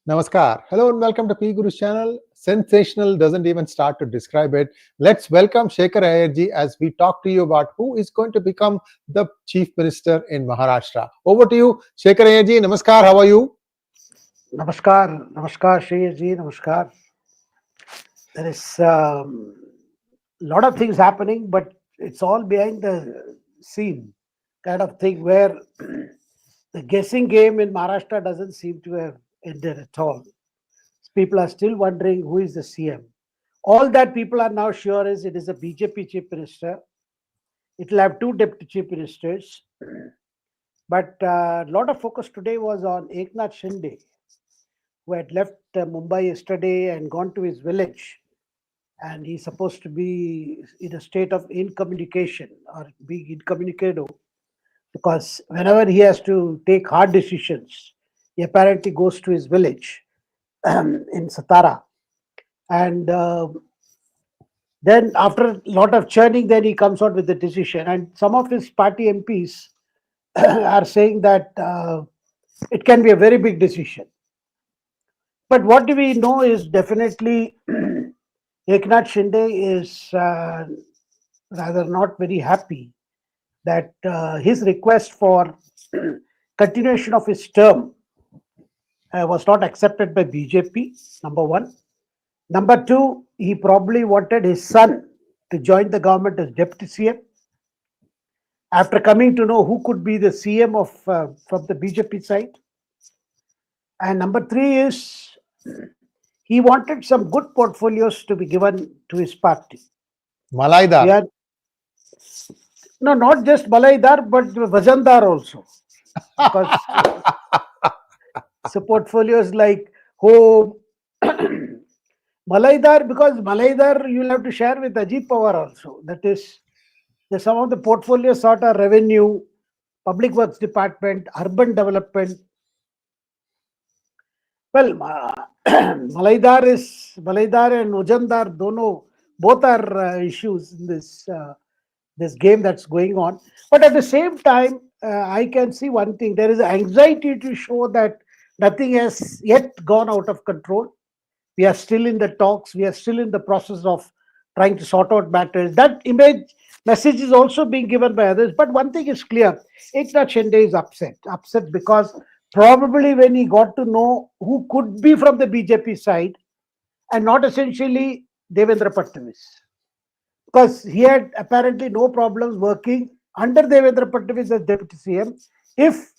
Namaskar. Hello and welcome to PGurus channel. Sensational doesn't even start to describe it. Let's welcome Shekhar Iyer as we talk to you about who is going to become the Chief Minister in Maharashtra. Over to you, Shekhar Iyer. Namaskar. How are you? Namaskar, Sree Iyer, namaskar. There is a lot of things happening, but it's all behind the scene kind of thing where the guessing game in Maharashtra doesn't seem to have ended at all. People are still wondering who is the CM. All that people are now sure is it is a BJP Chief Minister. It will have two Deputy Chief Ministers. But a lot of focus today was on Eknath Shinde, who had left Mumbai yesterday and gone to his village. And he's supposed to be in a state of incommunication or being incommunicado, because whenever he has to take hard decisions, he apparently goes to his village in Satara. And then after a lot of churning, then he comes out with the decision. And some of his party MPs are saying that it can be a very big decision. But what do we know is definitely Eknath Shinde is rather not very happy that his request for continuation of his term was not accepted by BJP, number one. Number two, he probably wanted his son to join the government as Deputy CM. After coming to know who could be the CM of from the BJP side. And number three is he wanted some good portfolios to be given to his party. Malaidar. No, not just Malaidar, but Vajandar also. Because so portfolios like home, Malaidar, because Malaidar you'll have to share with Ajit Pawar also. That is, some of the portfolios sort of revenue, public works department, urban development. Well, Malaidar and Ujandar, both are issues in this game that's going on. But at the same time, I can see one thing. There is anxiety to show that nothing has yet gone out of control. We are still in the talks. We are still in the process of trying to sort out matters. That message is also being given by others. But one thing is clear. Eknath Shinde is upset. Upset because probably when he got to know who could be from the BJP side and not essentially Devendra Fadnavis. Because he had apparently no problems working under Devendra Fadnavis as Deputy CM if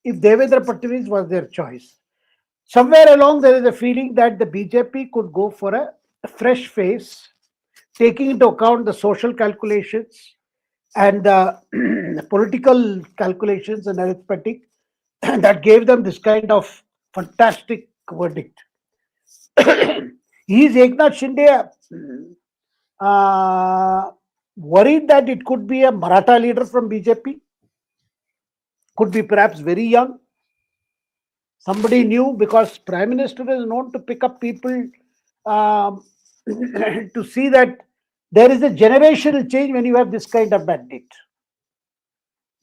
Devendra Fadnavis was their choice. Somewhere along there is a feeling that the BJP could go for a fresh face, taking into account the social calculations and the political calculations and arithmetic that gave them this kind of fantastic verdict. Is Eknath Shinde worried that it could be a Maratha leader from BJP? Could be perhaps very young. Somebody new, because Prime Minister is known to pick up people to see that there is a generational change when you have this kind of mandate.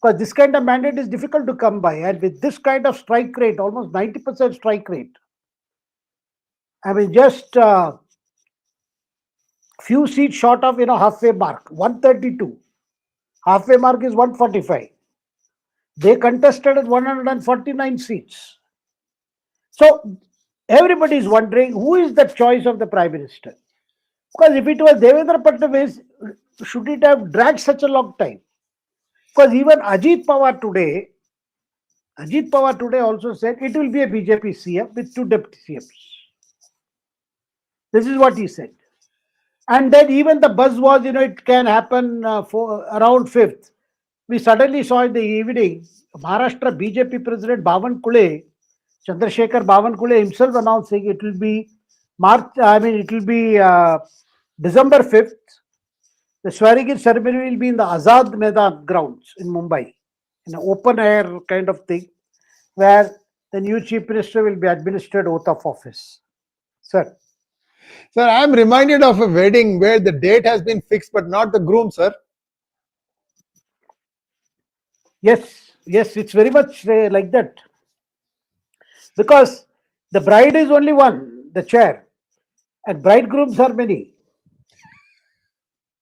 Because this kind of mandate is difficult to come by. And with this kind of strike rate, almost 90% strike rate, I mean, just few seats short of halfway mark, 132. Halfway mark is 145. They contested at 149 seats. So everybody is wondering who is the choice of the Prime Minister. Because if it was Devendra Fadnavis, should it have dragged such a long time? Because even Ajit Pawar today also said it will be a BJP CM with two deputy CMs. This is what he said. And then even the buzz was, it can happen for around 5th. We suddenly saw in the evening, Maharashtra BJP President Chandrasekhar Bavankulé himself announcing it will be December 5th. The swearing-in ceremony will be in the Azad Maidan grounds in Mumbai, in an open air kind of thing, where the new Chief Minister will be administered oath of office. Sir. Sir, I am reminded of a wedding where the date has been fixed, but not the groom, sir. Yes, it's very much like that. Because The bride is only one, the chair, and bridegrooms are many.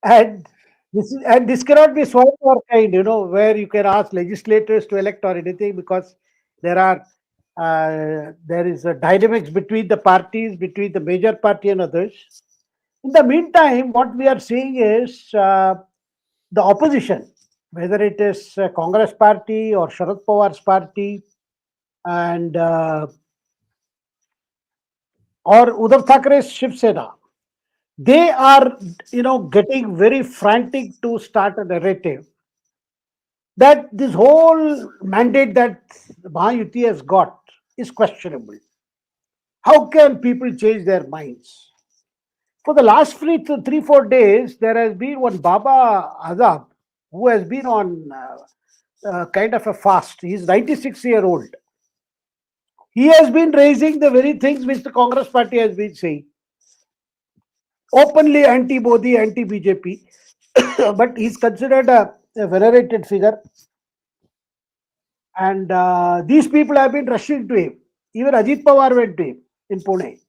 And this cannot be swine or kind, where you can ask legislators to elect or anything, because there is a dynamics between the parties, between the major party and others. In the meantime, what we are seeing is the opposition, whether it is Congress party or Sharad Pawar's party, and or Uddhav Thackeray's Shiv Sena, they are getting very frantic to start a narrative that this whole mandate that MahaYuti has got is questionable. How can people change their minds? For the last 3-4 days, there has been one Baba Azab who has been on kind of a fast. He is 96-year-old. He has been raising the very things which the Congress party has been saying. Openly anti-Modi, anti-BJP, but he's considered a venerated figure. And these people have been rushing to him. Even Ajit Pawar went to him in Pune.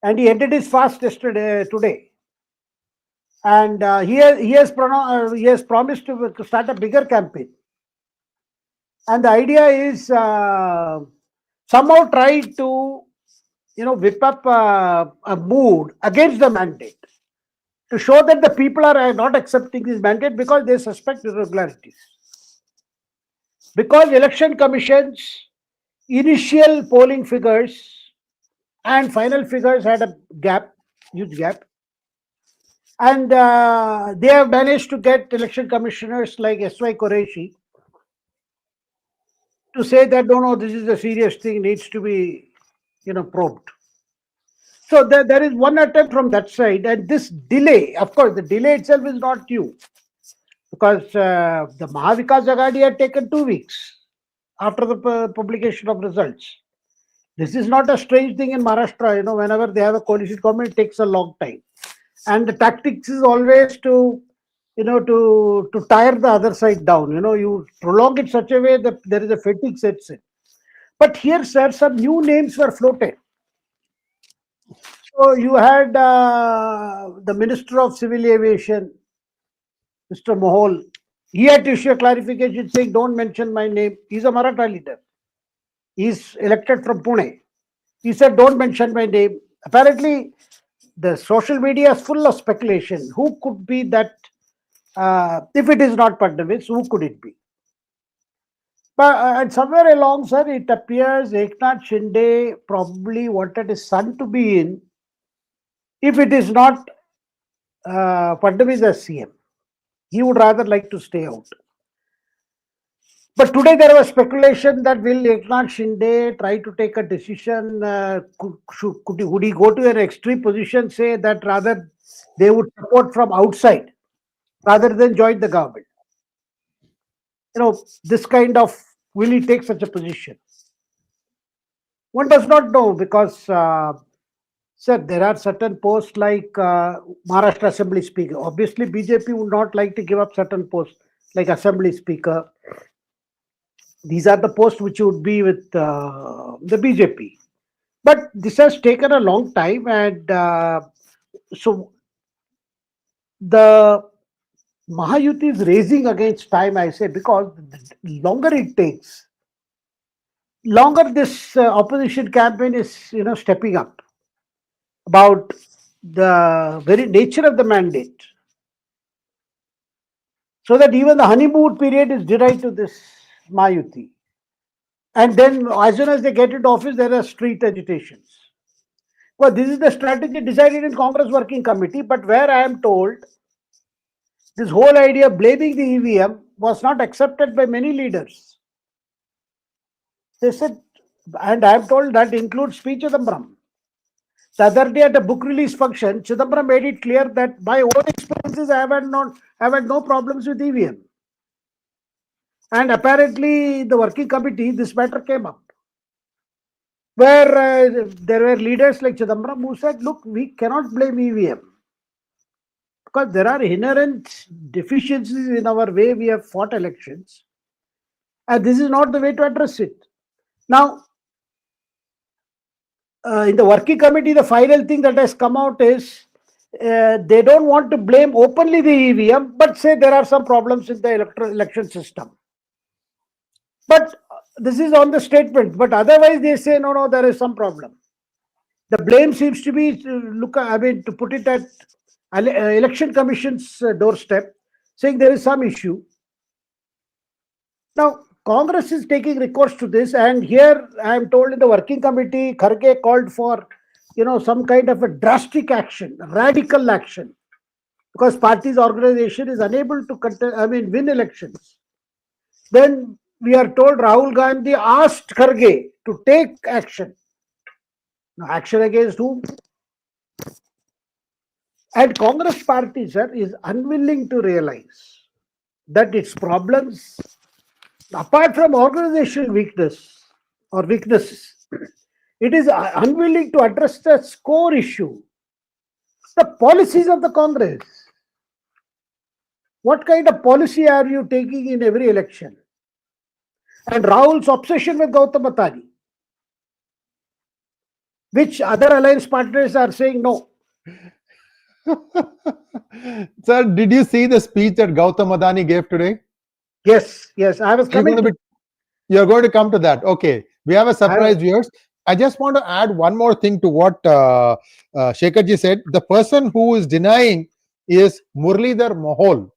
And he ended his fast today. And he has promised to start a bigger campaign. And the idea is somehow try to whip up a mood against the mandate, to show that the people are not accepting this mandate because they suspect irregularities. Because election commission's initial polling figures and final figures had a gap, huge gap. And they have managed to get election commissioners like 𝙒𝙭 Qureshi to say that no, this is a serious thing, needs to be probed. So there is one attempt from that side, and this delay, of course, the delay itself is not new, because the Maha Vikas Aghadi had taken 2 weeks after the publication of results. This is not a strange thing in Maharashtra. Whenever they have a coalition government, it takes a long time, and the tactics is always to tire the other side down. You prolong it such a way that there is a fatigue sets in. But here, sir, some new names were floated. So you had the Minister of Civil Aviation, Mr. Mohol. He had to issue a clarification saying, don't mention my name. He's a Maratha leader. He's elected from Pune. He said, don't mention my name. Apparently, the social media is full of speculation. Who could be that? If it is not Fadnavis, who could it be? But and somewhere along, sir, it appears Eknath Shinde probably wanted his son to be in, if it is not Fadnavis as CM. He would rather like to stay out. But today there was speculation that will Eknath Shinde try to take a decision? Would he go to an extreme position, say that rather they would support from outside rather than join the government? This kind of, will he take such a position? One does not know, because sir, there are certain posts like Maharashtra Assembly Speaker. Obviously, BJP would not like to give up certain posts like Assembly Speaker. These are the posts which would be with the BJP. But this has taken a long time, and so the MahaYuti is racing against time, I say, because the longer it takes, longer this opposition campaign is stepping up about the very nature of the mandate, so that even the honeymoon period is denied to this MahaYuti. And then as soon as they get into office, there are street agitations. Well, this is the strategy decided in Congress Working Committee, but where I am told this whole idea of blaming the EVM was not accepted by many leaders. They said, and I am told that includes P. Chidambaram. The other day at a book release function, Chidambaram made it clear that my own experiences, I have had no problems with EVM. And apparently, the working committee, this matter came up, where there were leaders like Chidambaram who said, look, we cannot blame EVM, because there are inherent deficiencies in our way we have fought elections, and this is not the way to address it. Now, in the working committee, the final thing that has come out is they don't want to blame openly the EVM, but say there are some problems in the election system. But this is on the statement. But otherwise, they say no, there is some problem. The blame seems to be to put it at election commission's doorstep, saying there is some issue. Now, Congress is taking recourse to this, and here I am told in the working committee, Kharge called for, some kind of a drastic action, radical action, because party's organization is unable to win elections. Then we are told Rahul Gandhi asked Kharge to take action. Now, action against whom? And Congress party, sir, is unwilling to realize that its problems, apart from organizational weakness or weaknesses, it is unwilling to address the core issue, the policies of the Congress. What kind of policy are you taking in every election? And Rahul's obsession with Gautam Adani, which other alliance partners are saying no. Sir, did you see the speech that Gautam Adani gave today? Yes, I was coming. You're going to come to that. Okay, we have a surprise, viewers. I just want to add one more thing to what Shekharji said. The person who is denying is Muralidhar Mohol.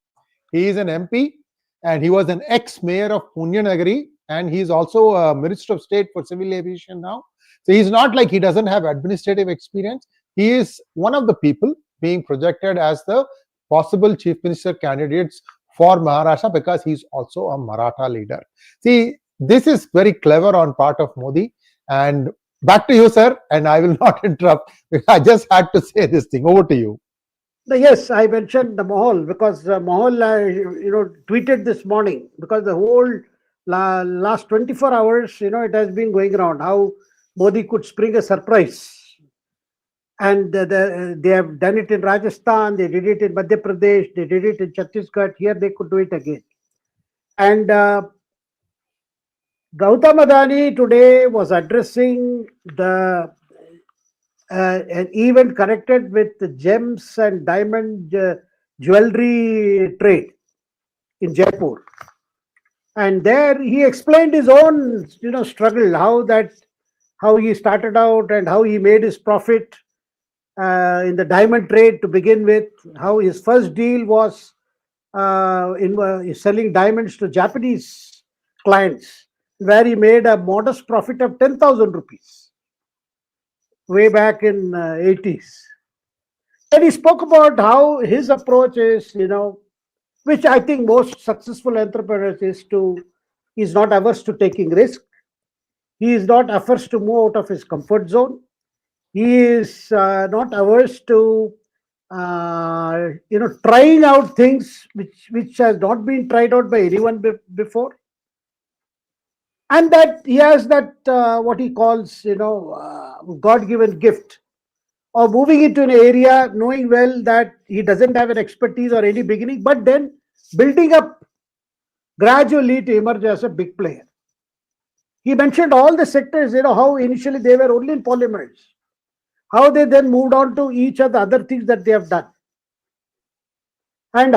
He is an MP and he was an ex-mayor of Punyanagari, and he is also a Minister of State for Civil Aviation now. So he's not like he doesn't have administrative experience. He is one of the people being projected as the possible chief minister candidates for Maharashtra because he's also a Maratha leader. See, this is very clever on part of Modi. And back to you, sir, and I will not interrupt. I just had to say this thing. Over to you. Yes, I mentioned the Mohol because Mohol, tweeted this morning, because the whole last 24 hours, it has been going around how Modi could spring a surprise. And they have done it in Rajasthan, they did it in Madhya Pradesh, they did it in Chhattisgarh. Here they could do it again. And Gautam Adani today was addressing an event connected with the gems and diamond jewelry trade in Jaipur. And there he explained his own struggle, how he started out and how he made his profit in the diamond trade to begin with, how his first deal was in selling diamonds to Japanese clients, where he made a modest profit of 10,000 rupees way back in 80s. And he spoke about how his approach is, which I think most successful entrepreneurs he's not averse to taking risk. He is not averse to move out of his comfort zone. He is not averse to trying out things which has not been tried out by anyone before, and that he has that what he calls God-given gift of moving into an area knowing well that he doesn't have an expertise or any beginning, but then building up gradually to emerge as a big player. He mentioned all the sectors, how initially they were only in polymers, how they then moved on to each of the other things that they have done. And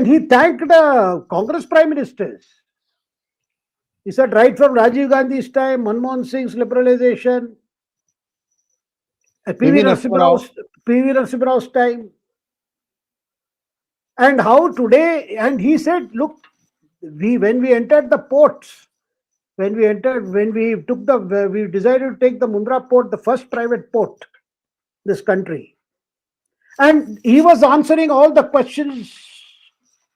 he thanked the Congress Prime Ministers. He said right from Rajiv Gandhi's time, Manmohan Singh's liberalization, P.V. Narasimha Rao's time, and how today, and he said, look, when we entered the ports, we decided to take the Mundra port, the first private port in this country. And he was answering all the questions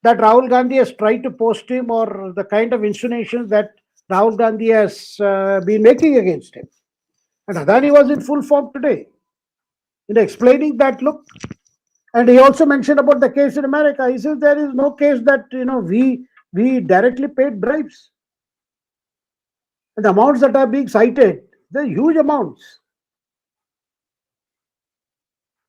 that Rahul Gandhi has tried to pose to him, or the kind of insinuations that Rahul Gandhi has been making against him. And Adani was in full form today in explaining that, look. And he also mentioned about the case in America. He says there is no case that we directly paid bribes. And the amounts that are being cited, they're huge amounts.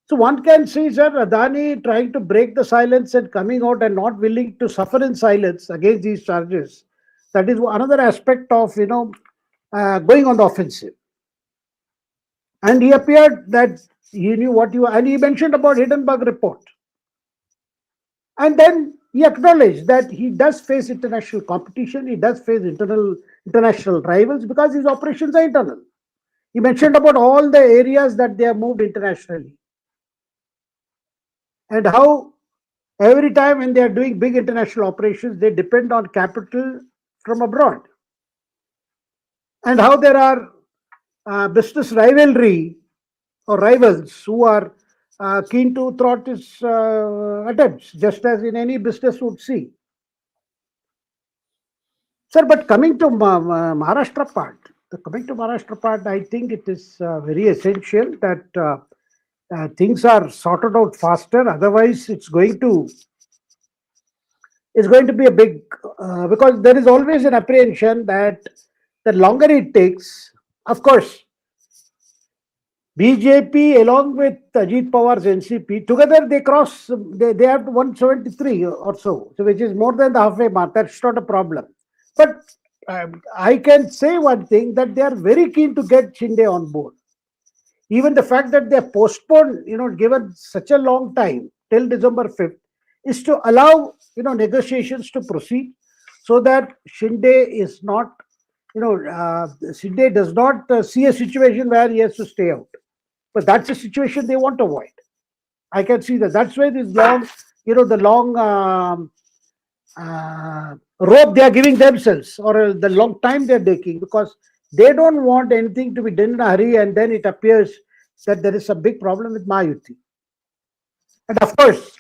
So one can see, sir, Adani trying to break the silence and coming out and not willing to suffer in silence against these charges. That is another aspect of, going on the offensive. And he appeared that he knew what you, and he mentioned about Hindenburg report. And then he acknowledged that he does face international competition, he does face international rivals because his operations are internal. He mentioned about all the areas that they have moved internationally and how every time when they are doing big international operations, they depend on capital from abroad, and how there are business rivalry or rivals who are keen to thwart his attempts, just as in any business would see. Sir, but coming to Maharashtra part, I think it is very essential that things are sorted out faster. Otherwise, it's going to be a big because there is always an apprehension that the longer it takes, of course, BJP along with Ajit Pawar's NCP together they have 173 or so, which is more than the halfway mark. That's not a problem. But I can say one thing, that they are very keen to get Shinde on board. Even the fact that they have postponed, given such a long time till December 5th, is to allow negotiations to proceed, so that Shinde is not, Shinde does not see a situation where he has to stay out. But that's a situation they want to avoid. I can see that. That's why this long, the long rope they are giving themselves, or the long time they are taking, because they don't want anything to be done in a hurry and then it appears that there is a big problem with MahaYuti. And of course,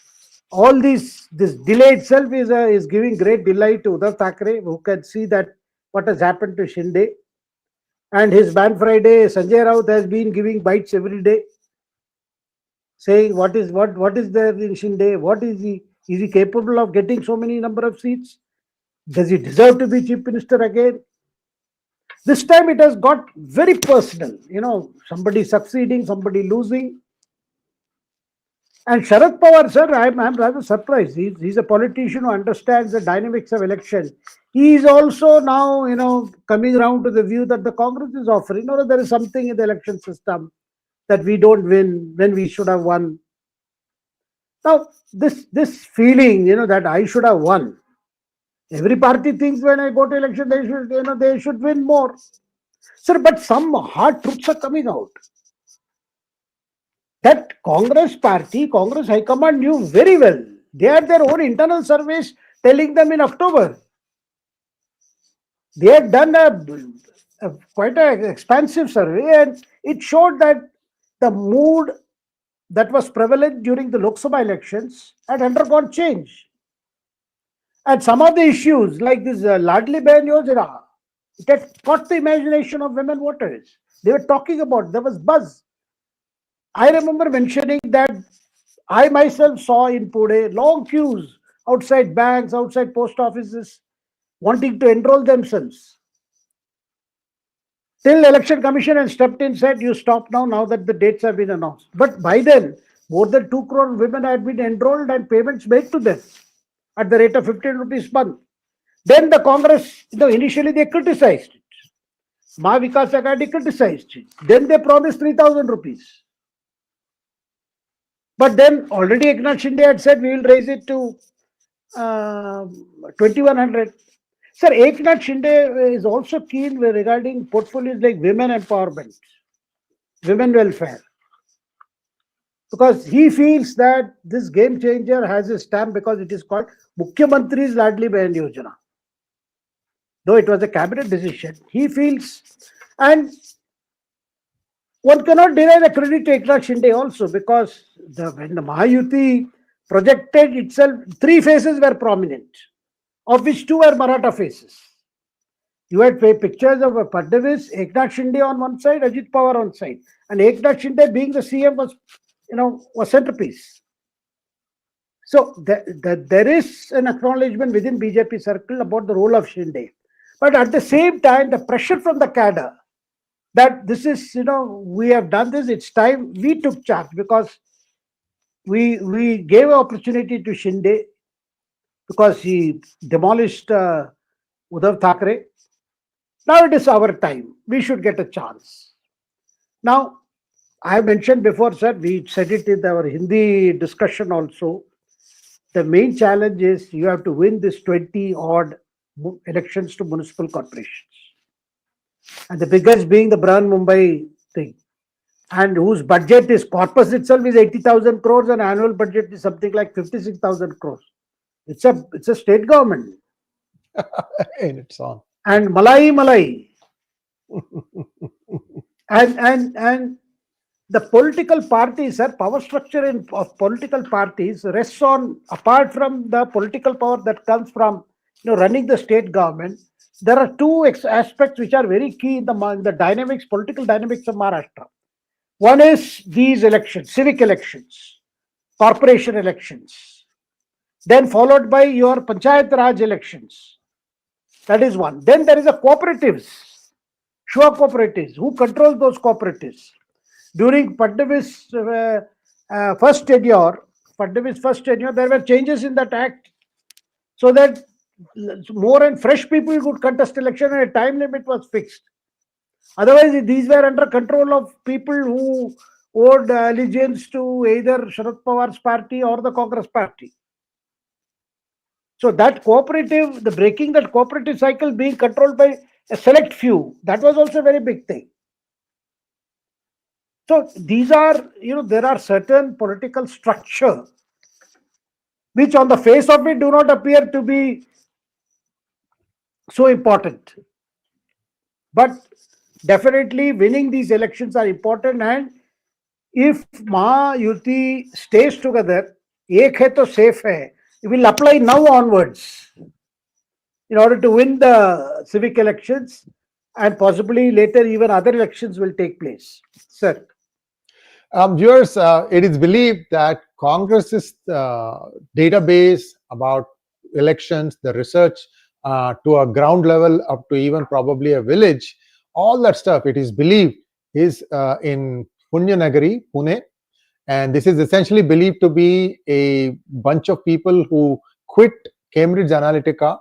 all this delay itself is giving great delight to Uddhav Thackeray, who can see that what has happened to Shinde. And his Man Friday, Sanjay Raut, has been giving bites every day, saying what is there in Shinde, what is he capable of getting so many number of seats? Does he deserve to be chief minister again? This time it has got very personal, somebody succeeding, somebody losing. And Sharad Pawar, sir, I'm rather surprised. He's a politician who understands the dynamics of election. He is also now, coming around to the view that the Congress is offering, there is something in the election system that we don't win when we should have won. Now, this feeling, that I should have won. Every party thinks when I go to election, they should win more. Sir, but some hard truths are coming out. That Congress party, Congress High Command knew very well. They had their own internal surveys telling them in October. They had done quite an expansive survey, and it showed that the mood that was prevalent during the Lok Sabha elections had undergone change. And some of the issues like this 𝙒𝙧𝙤𝙀 𝗫, it had caught the imagination of women voters. They were talking about, there was buzz. I remember mentioning that I myself saw in Pune long queues outside banks, outside post offices, wanting to enroll themselves. Till Election Commission had stepped in, said, you stop now that the dates have been announced. But by then, more than 2 crore women had been enrolled and payments made to them at the rate of 15 rupees a month. Then the Congress, initially they criticized it. Maha Vikas Aghadi criticized it. Then they promised 3,000 rupees. But then already Eknath Shinde had said we will raise it to 2,100. Sir, Eknath Shinde is also keen regarding portfolios like women empowerment, women welfare, because he feels that this game changer has a stamp because it is called Mukhyamantris 𝙦𝙦 Bahan Yojana. Though it was a cabinet decision, he feels, and one cannot deny the credit to Eknath Shinde also, because when the MahaYuti projected itself, 3 faces were prominent, of which 2 were Maratha faces. You had pictures of Fadnavis, Eknath Shinde on one side, Ajit Pawar on side, and Eknath Shinde being the CM was centerpiece. So there is an acknowledgement within BJP circle about the role of Shinde, but at the same time, the pressure from the cadre that this is, we have done this, it's time we took charge, because we gave an opportunity to Shinde because he demolished Uddhav Thackeray. Now it is our time. We should get a chance. Now, I mentioned before, sir, we said it in our Hindi discussion also. The main challenge is you have to win this 20 odd elections to municipal corporations. And the biggest being the Brihan Mumbai thing. And whose budget is, corpus itself is 80,000 crores and annual budget is something like 56,000 crores. It's a state government. In its own. And Malai. and the political parties, sir, power structure of political parties rests on, apart from the political power that comes from running the state government, there are two aspects which are very key in the dynamics, political dynamics of Maharashtra. One is these elections, civic elections, corporation elections, then followed by your Panchayat Raj elections. That is one. Then there is a cooperatives, sure cooperatives. Who control those cooperatives? During Fadnavis' first tenure, there were changes in that act so that more and fresh people could contest election and a time limit was fixed. Otherwise, these were under control of people who owed allegiance to either Sharad Pawar's party or the Congress party. So that cooperative, the breaking that cooperative cycle being controlled by a select few, that was also a very big thing. So these are, there are certain political structure which on the face of it do not appear to be so important. But definitely winning these elections are important, and if MahaYuti stays together, ek hai to safe hai, it will apply now onwards in order to win the civic elections, and possibly later even other elections will take place. Sir. Viewers, it is believed that Congress's database about elections, the research to a ground level up to even probably a village, all that stuff, it is believed is in Punyanagari, Pune. And this is essentially believed to be a bunch of people who quit Cambridge Analytica,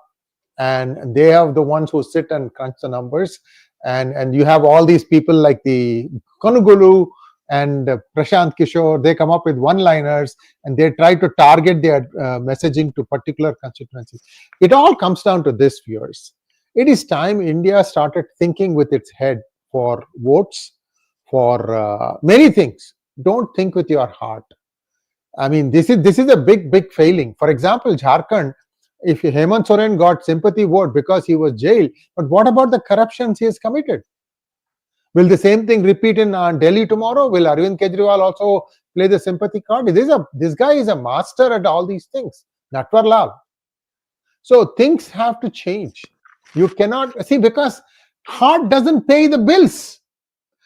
and they are the ones who sit and crunch the numbers. And you have all these people like the Konugulu and Prashant Kishore, they come up with one-liners and they try to target their messaging to particular constituencies. It all comes down to this, viewers. It is time India started thinking with its head for votes, for many things. Don't think with your heart. I mean, this is a big failing. For example, Jharkhand, if Hemant Soren got sympathy vote because he was jailed, but what about the corruptions he has committed? Will the same thing repeat in Delhi tomorrow? Will Arvind Kejriwal also play the sympathy card? This guy is a master at all these things. Natwar Lal. So things have to change. You cannot see, because heart doesn't pay the bills.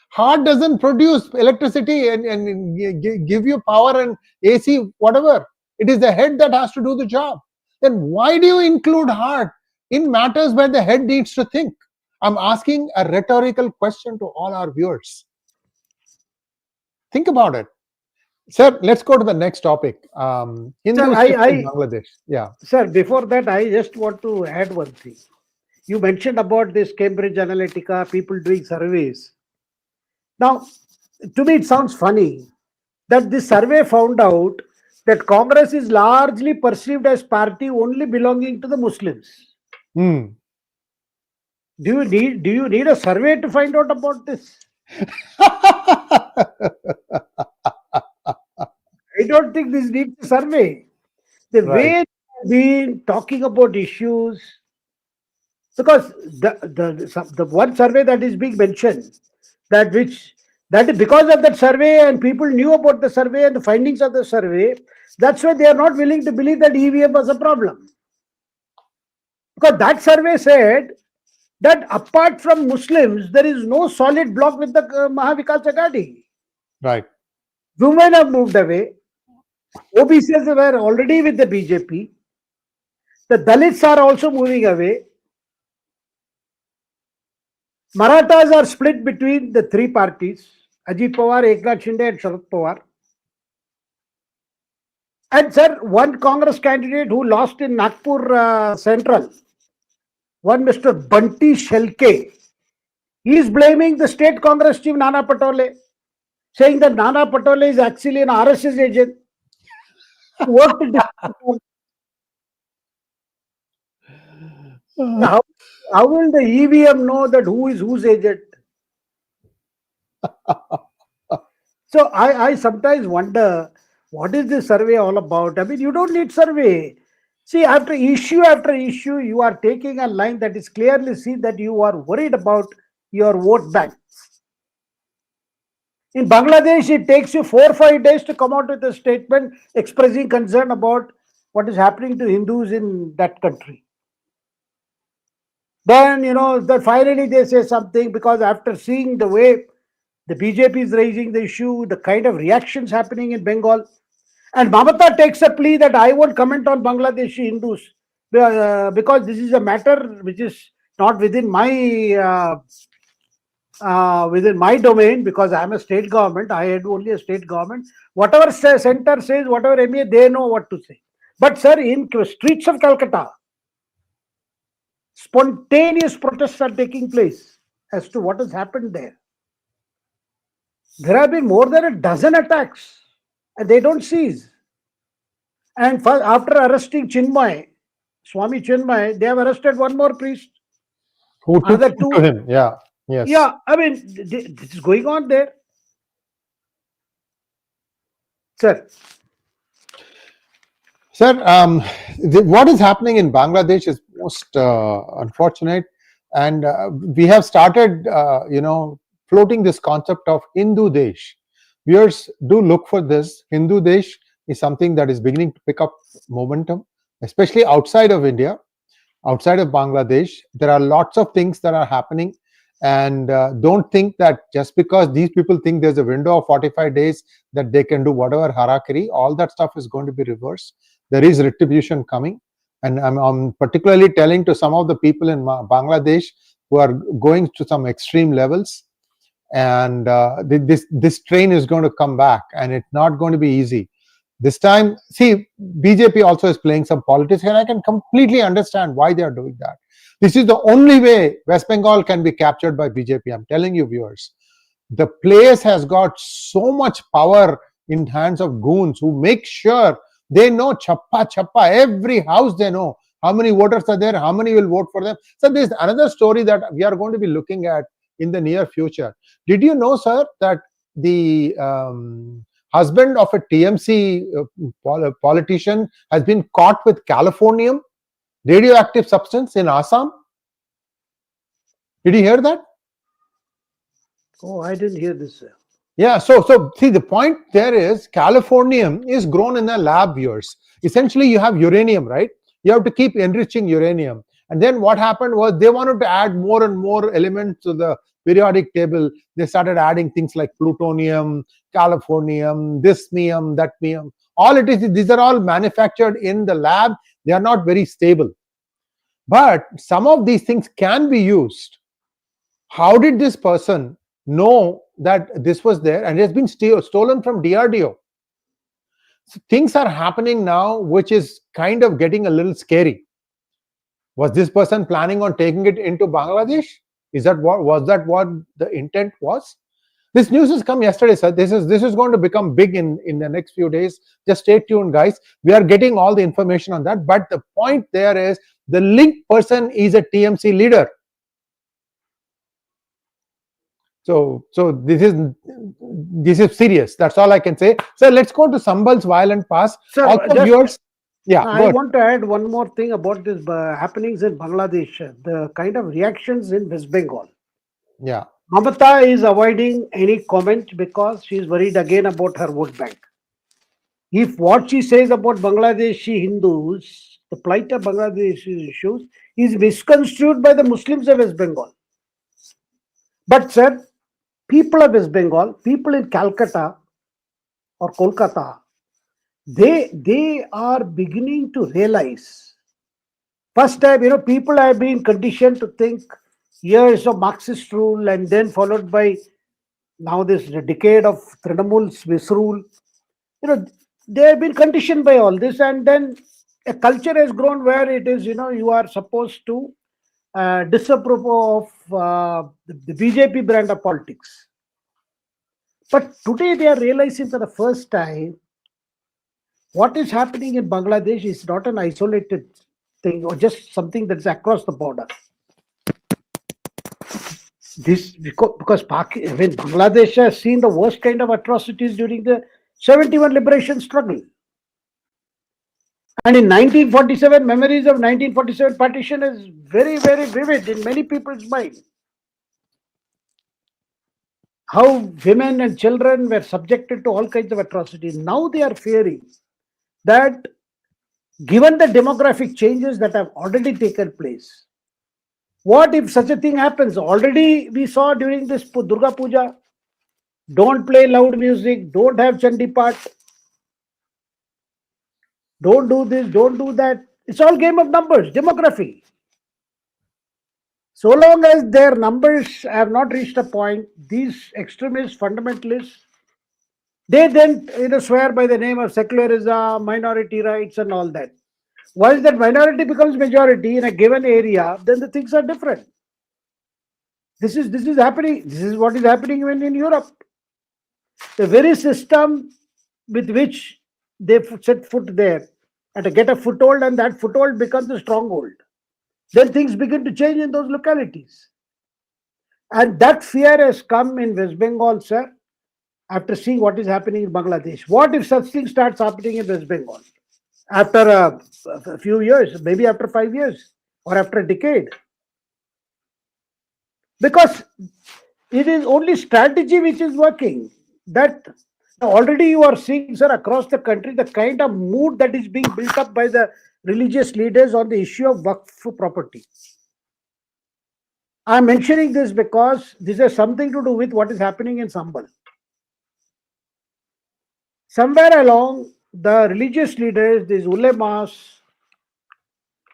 Heart doesn't produce electricity and give you power and AC, whatever. It is the head that has to do the job. Then why do you include heart in matters where the head needs to think? I'm asking a rhetorical question to all our viewers. Think about it. Sir, let's go to the next topic. Hindus in Bangladesh. Yeah. Sir, before that, I just want to add one thing. You mentioned about this Cambridge Analytica, people doing surveys. Now, to me, it sounds funny that this survey found out that Congress is largely perceived as party only belonging to the Muslims. Do you need a survey to find out about this? I don't think this needs a survey. The way they've been talking about issues, because the one survey that is being mentioned, that because of that survey and people knew about the survey and the findings of the survey, that's why they are not willing to believe that EVM was a problem. Because that survey said that apart from Muslims, there is no solid bloc with the Maha Right. Women have moved away. OBCs were already with the BJP. The Dalits are also moving away. Marathas are split between the three parties, Ajit Pawar, Eknath Shinde and Sharad Pawar. And sir, one Congress candidate who lost in Nagpur Central, one Mr. Bunty Shelke, he is blaming the state Congress chief Nana Patole. saying that Nana Patole is actually an RSS agent. What to how, how will the EVM know that who is whose agent? So I sometimes wonder, what is this survey all about? I mean, you don't need survey. See, after issue, you are taking a line that is clearly seen that you are worried about your vote bank. In Bangladesh, it takes you 4 or 5 days to come out with a statement expressing concern about what is happening to Hindus in that country. Then, that finally they say something, because after seeing the way the BJP is raising the issue, the kind of reactions happening in Bengal, and Mamata takes a plea that I won't comment on Bangladeshi Hindus because this is a matter which is not within my domain, because I am a state government. I had only a state government. Whatever center says, whatever MA, they know what to say. But sir, in streets of Calcutta, spontaneous protests are taking place as to what has happened there. There have been more than a dozen attacks, and they don't cease. And after arresting Swami Chinmay, they have arrested one more priest. Who took Another two. to him? Yeah. Yes. Yeah, I mean, this is going on there. Sir. Sir, what is happening in Bangladesh is most unfortunate, and we have started, floating this concept of Hindu Desh. Viewers, do look for this. Hindu Desh is something that is beginning to pick up momentum, especially outside of India, outside of Bangladesh. There are lots of things that are happening, and don't think that just because these people think there's a window of 45 days that they can do whatever harakiri, all that stuff is going to be reversed. There is retribution coming, and I'm particularly telling to some of the people in Bangladesh who are going to some extreme levels, and this train is going to come back, and it's not going to be easy. This time, see, BJP also is playing some politics, and I can completely understand why they are doing that. This is the only way West Bengal can be captured by BJP. I'm telling you, viewers. The place has got so much power in hands of goons who make sure they know chappa, every house they know. How many voters are there? How many will vote for them? So there's another story that we are going to be looking at in the near future. Did you know, sir, that the husband of a TMC politician has been caught with californium, radioactive substance in Assam? Did you hear that? Oh, I didn't hear this, sir. Yeah, so see, the point there is californium is grown in a lab, viewers. Essentially, you have uranium, right? You have to keep enriching uranium. And then what happened was they wanted to add more and more elements to the periodic table. They started adding things like plutonium, californium, thismium, thatmium. All it is, these are all manufactured in the lab. They are not very stable. But some of these things can be used. How did this person know that this was there, and it has been stolen from DRDO? So things are happening now which is kind of getting a little scary. Was this person planning on taking it into Bangladesh? Was that what the intent was? This news has come yesterday, sir. This is going to become big in the next few days. Just stay tuned, guys. We are getting all the information on that. But the point there is the linked person is a TMC leader. So this is serious. That's all I can say. So let's go to Sambhal's violent past. Sir, also, viewers, yeah. I want to add one more thing about this happenings in Bangladesh. The kind of reactions in West Bengal. Yeah. Mamata is avoiding any comment because she is worried again about her vote bank. If what she says about Bangladeshi Hindus, the plight of Bangladeshi issues, is misconstrued by the Muslims of West Bengal. But sir, people of West Bengal, people in Calcutta or Kolkata, they are beginning to realize. First time, people have been conditioned to think years of Marxist rule, and then followed by now this decade of Trinamool's misrule. They have been conditioned by all this, and then a culture has grown where it is, you are supposed to disapprove of the BJP brand of politics. But today they are realizing for the first time what is happening in Bangladesh is not an isolated thing or just something that's across the border. This because Bangladesh has seen the worst kind of atrocities during the 71 liberation struggle. And in 1947, memories of 1947 partition is very, very vivid in many people's mind. How women and children were subjected to all kinds of atrocities. Now they are fearing that given the demographic changes that have already taken place, what if such a thing happens? Already we saw during this Durga Puja, don't play loud music, don't have Chandi Pat, don't do this, don't do that. It's all game of numbers, demography. So long as their numbers have not reached a point, these extremists, fundamentalists, they then swear by the name of secularism, minority rights and all that. Once that minority becomes majority in a given area, then the things are different. This is happening. This is what is happening even in Europe. The very system with which they set foot there and to get a foothold, and that foothold becomes a stronghold. Then things begin to change in those localities. And that fear has come in West Bengal, sir, after seeing what is happening in Bangladesh. What if such thing starts happening in West Bengal? After a few years, maybe after 5 years or after a decade. Because it is only strategy which is working. That already you are seeing, sir, across the country, the kind of mood that is being built up by the religious leaders on the issue of Waqf property. I am mentioning this because this has something to do with what is happening in Sambhal. Somewhere along, the religious leaders, these ulemas,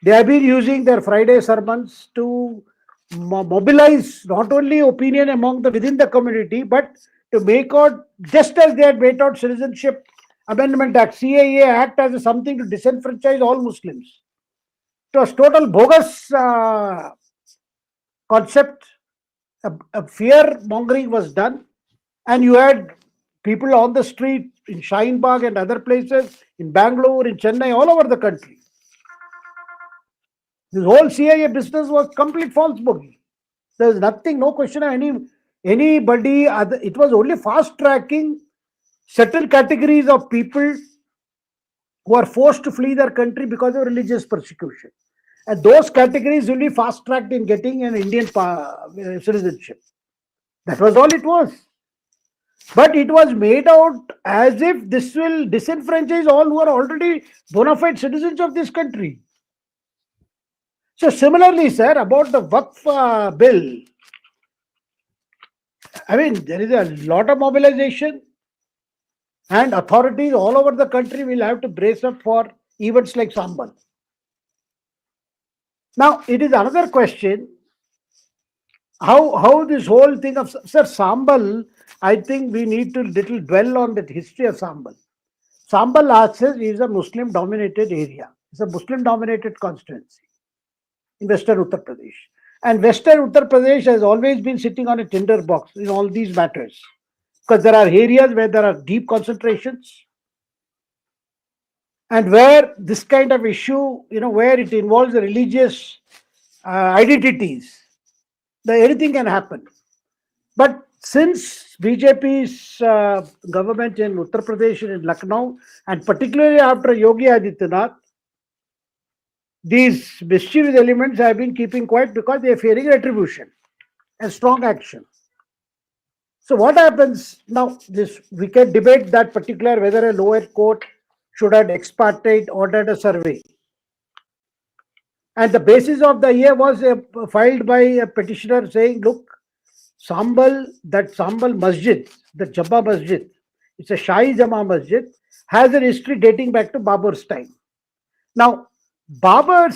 they have been using their Friday sermons to mobilize not only opinion among the within the community, but to make out, just as they had made out Citizenship Amendment Act, CAA Act as something to disenfranchise all Muslims. It was total bogus concept. A fear mongering was done, and you had people on the street in Shine Bagh and other places, in Bangalore, in Chennai, all over the country. This whole CIA business was complete false bogey. There is nothing, no question of anybody. It was only fast tracking certain categories of people who are forced to flee their country because of religious persecution. And those categories will be fast tracked in getting an Indian citizenship. That was all it was. But it was made out as if this will disenfranchise all who are already bona fide citizens of this country. So similarly, sir, about the Waqf bill, I mean, there is a lot of mobilization, and authorities all over the country will have to brace up for events like Sambhal. Now, it is another question, how this whole thing of, sir, Sambhal, I think we need to little dwell on the history of Sambhal. Sambhal is a Muslim-dominated area. It's a Muslim-dominated constituency in Western Uttar Pradesh. And Western Uttar Pradesh has always been sitting on a tinder box in all these matters, because there are areas where there are deep concentrations, and where this kind of issue, where it involves the religious identities, anything can happen. But since BJP's government in Uttar Pradesh and in Lucknow, and particularly after Yogi Adityanath, these mischievous elements have been keeping quiet because they are fearing retribution and strong action. So what happens now? We can debate that particular whether a lower court should have ex parte ordered a survey. And the basis of the year was filed by a petitioner saying, look, that Sambhal Masjid, the Jabba Masjid, it's a Shahi Jama Masjid, has a history dating back to Babur's time. Now, Babar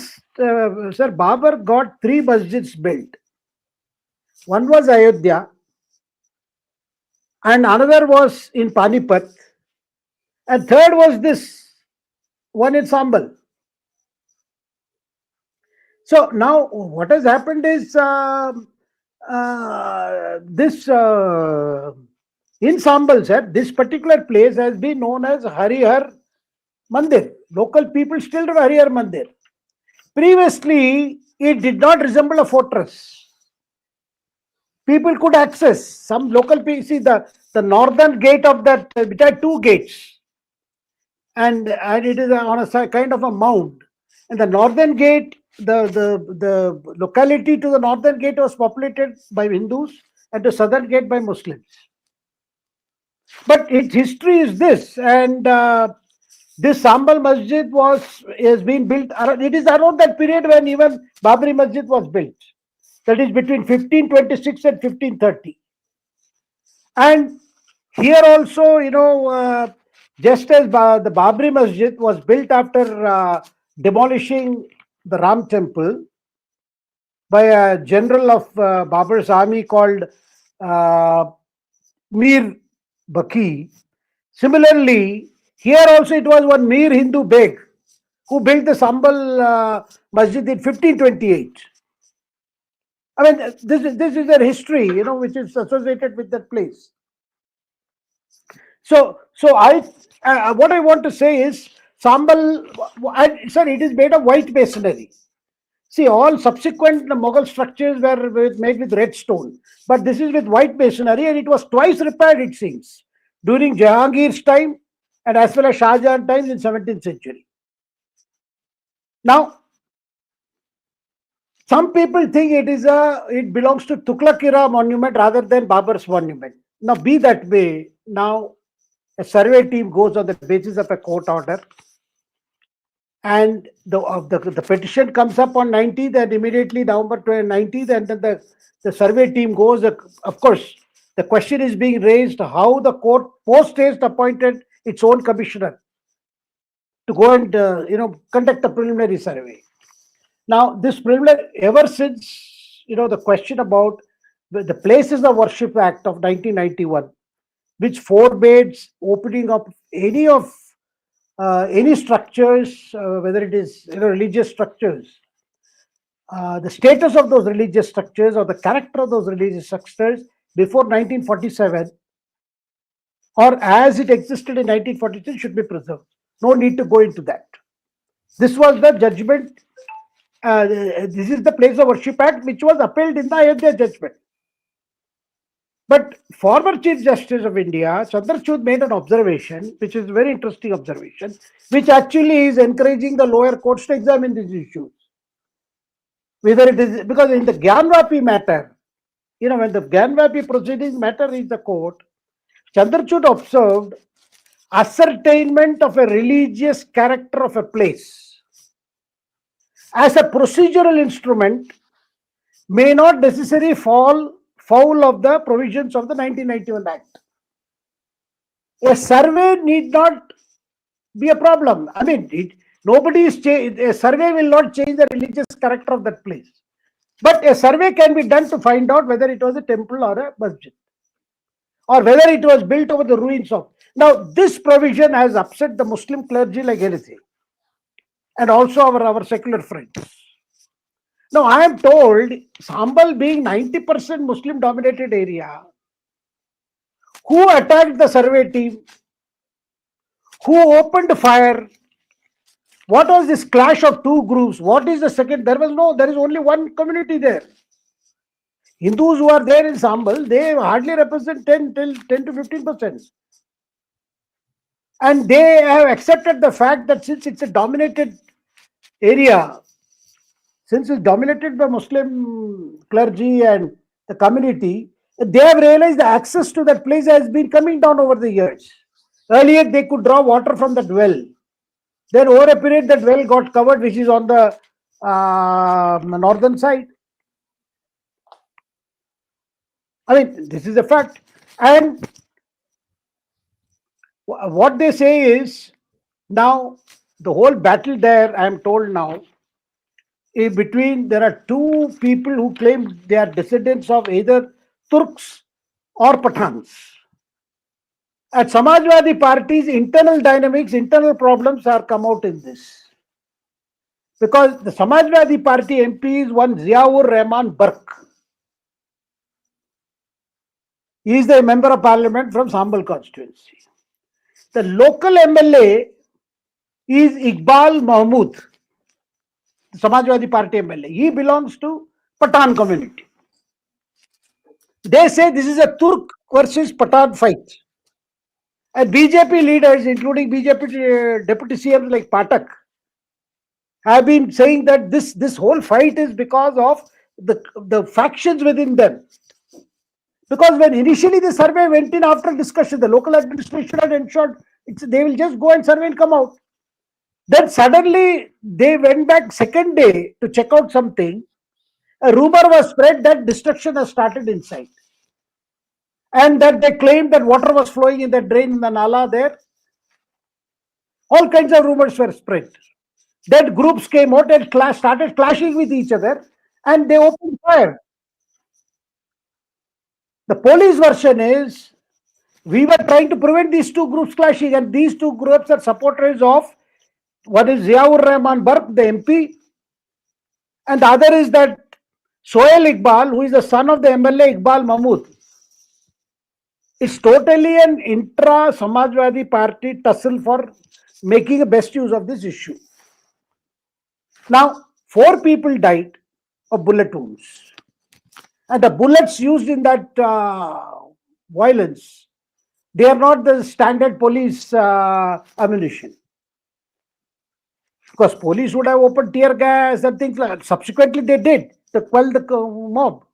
got 3 masjids built. One was Ayodhya, and another was in Panipat, and third was this one in Sambhal. So now what has happened is In Sambhal, sir, this particular place has been known as Harihar Mandir. Local people still know Harihar Mandir. Previously, it did not resemble a fortress. People could access. Some local people, see the northern gate of that, it had two gates. And it is on a kind of a mound. And the northern gate, the locality to the northern gate was populated by Hindus and the southern gate by Muslims. But its history is this, and this Sambhal Masjid has been built. It is around that period when even Babri Masjid was built. That is between 1526 and 1530. And here also, just as the Babri Masjid was built after demolishing the Ram temple by a general of Babur's army called 𝗤𝗙𝗻𝘂𝘁. Similarly, here also it was one Mir Hindu Beg who built the Sambhal Masjid in 1528. I mean, this is their history, which is associated with that place. So what I want to say is Sambhal, sir, it is made of white masonry. See, all subsequent Mughal structures were made with red stone, but this is with white masonry, and it was twice repaired, it seems, during Jahangir's time and as well as Shah Jahan times in 17th century. Now, some people think it belongs to Tughlaq-era monument rather than Babur's monument. Now, be that way. Now, a survey team goes on the basis of a court order, and the petition comes up on 19th, and immediately November 19th, and then the survey team goes. Of course, the question is being raised how the court post-haste appointed its own commissioner to go and conduct a preliminary survey. Now, this preliminary, ever since the question about the Places of Worship Act of 1991, which forbids opening up any structures, whether it is religious structures, the status of those religious structures or the character of those religious structures before 1947 or as it existed in 1942 should be preserved. No need to go into that. This was the judgment. This is the Place of Worship Act, which was upheld in the Ayodhya judgment. But former Chief Justice of India, Chandrachud, made an observation, which is a very interesting observation, which actually is encouraging the lower courts to examine these issues. Whether it is, because in the 𝗼𝗂𝘗𝑝 matter, when the 𝗼𝗂𝘗𝑝 proceedings matter reached the court, Chandrachud observed ascertainment of a religious character of a place as a procedural instrument may not necessarily fall foul of the provisions of the 1991 Act. A survey need not be a problem. I mean, a survey will not change the religious character of that place. But a survey can be done to find out whether it was a temple or a masjid, or whether it was built over the ruins of. Now, this provision has upset the Muslim clergy like anything, and also our secular friends. Now, I am told, Sambhal being 90% Muslim dominated area, who attacked the survey team? Who opened fire? What was this clash of two groups? What is the second? There is only one community there. Hindus who are there in Sambhal, they hardly represent 10 to 15%. And they have accepted the fact that since it's a dominated area, since it's dominated by Muslim clergy and the community, they have realized the access to that place has been coming down over the years. Earlier, they could draw water from the well. Then over a period, that well got covered, which is on the northern side. I mean, this is a fact. And what they say is, now, the whole battle there, I am told now, between, there are two people who claim they are descendants of either Turks or Pathans. At Samajwadi Party's internal dynamics, internal problems are come out in this. Because the Samajwadi Party MP is one 𝗤𝙗𝘗𝘗𝘚. He is the member of parliament from Sambhal constituency. The local MLA is Iqbal Mahmood, Samajwadi Party MLA. He belongs to Pathan community. They say this is a Turk versus Pathan fight. And BJP leaders, including BJP deputy CM like Patak, have been saying that this whole fight is because of the factions within them. Because when initially the survey went in after discussion, the local administration had ensured they will just go and survey and come out. Then suddenly they went back second day to check out something. A rumor was spread that destruction has started inside. And that they claimed that water was flowing in the drain in the Nala there. All kinds of rumors were spread. Then groups came out and started clashing with each other and they opened fire. The police version is, we were trying to prevent these two groups clashing, and these two groups are supporters of, one is 𝗣𝙗𝙗𝘄𝑟 the MP, and the other is that Sohail Iqbal, who is the son of the MLA Iqbal Mahmood. It's totally an intra-Samajwadi Party tussle for making the best use of this issue. Now, 4 people died of bullet wounds. And the bullets used in that violence, they are not the standard police ammunition. Because police would have opened tear gas and things like that. Subsequently, they did to quell the mob.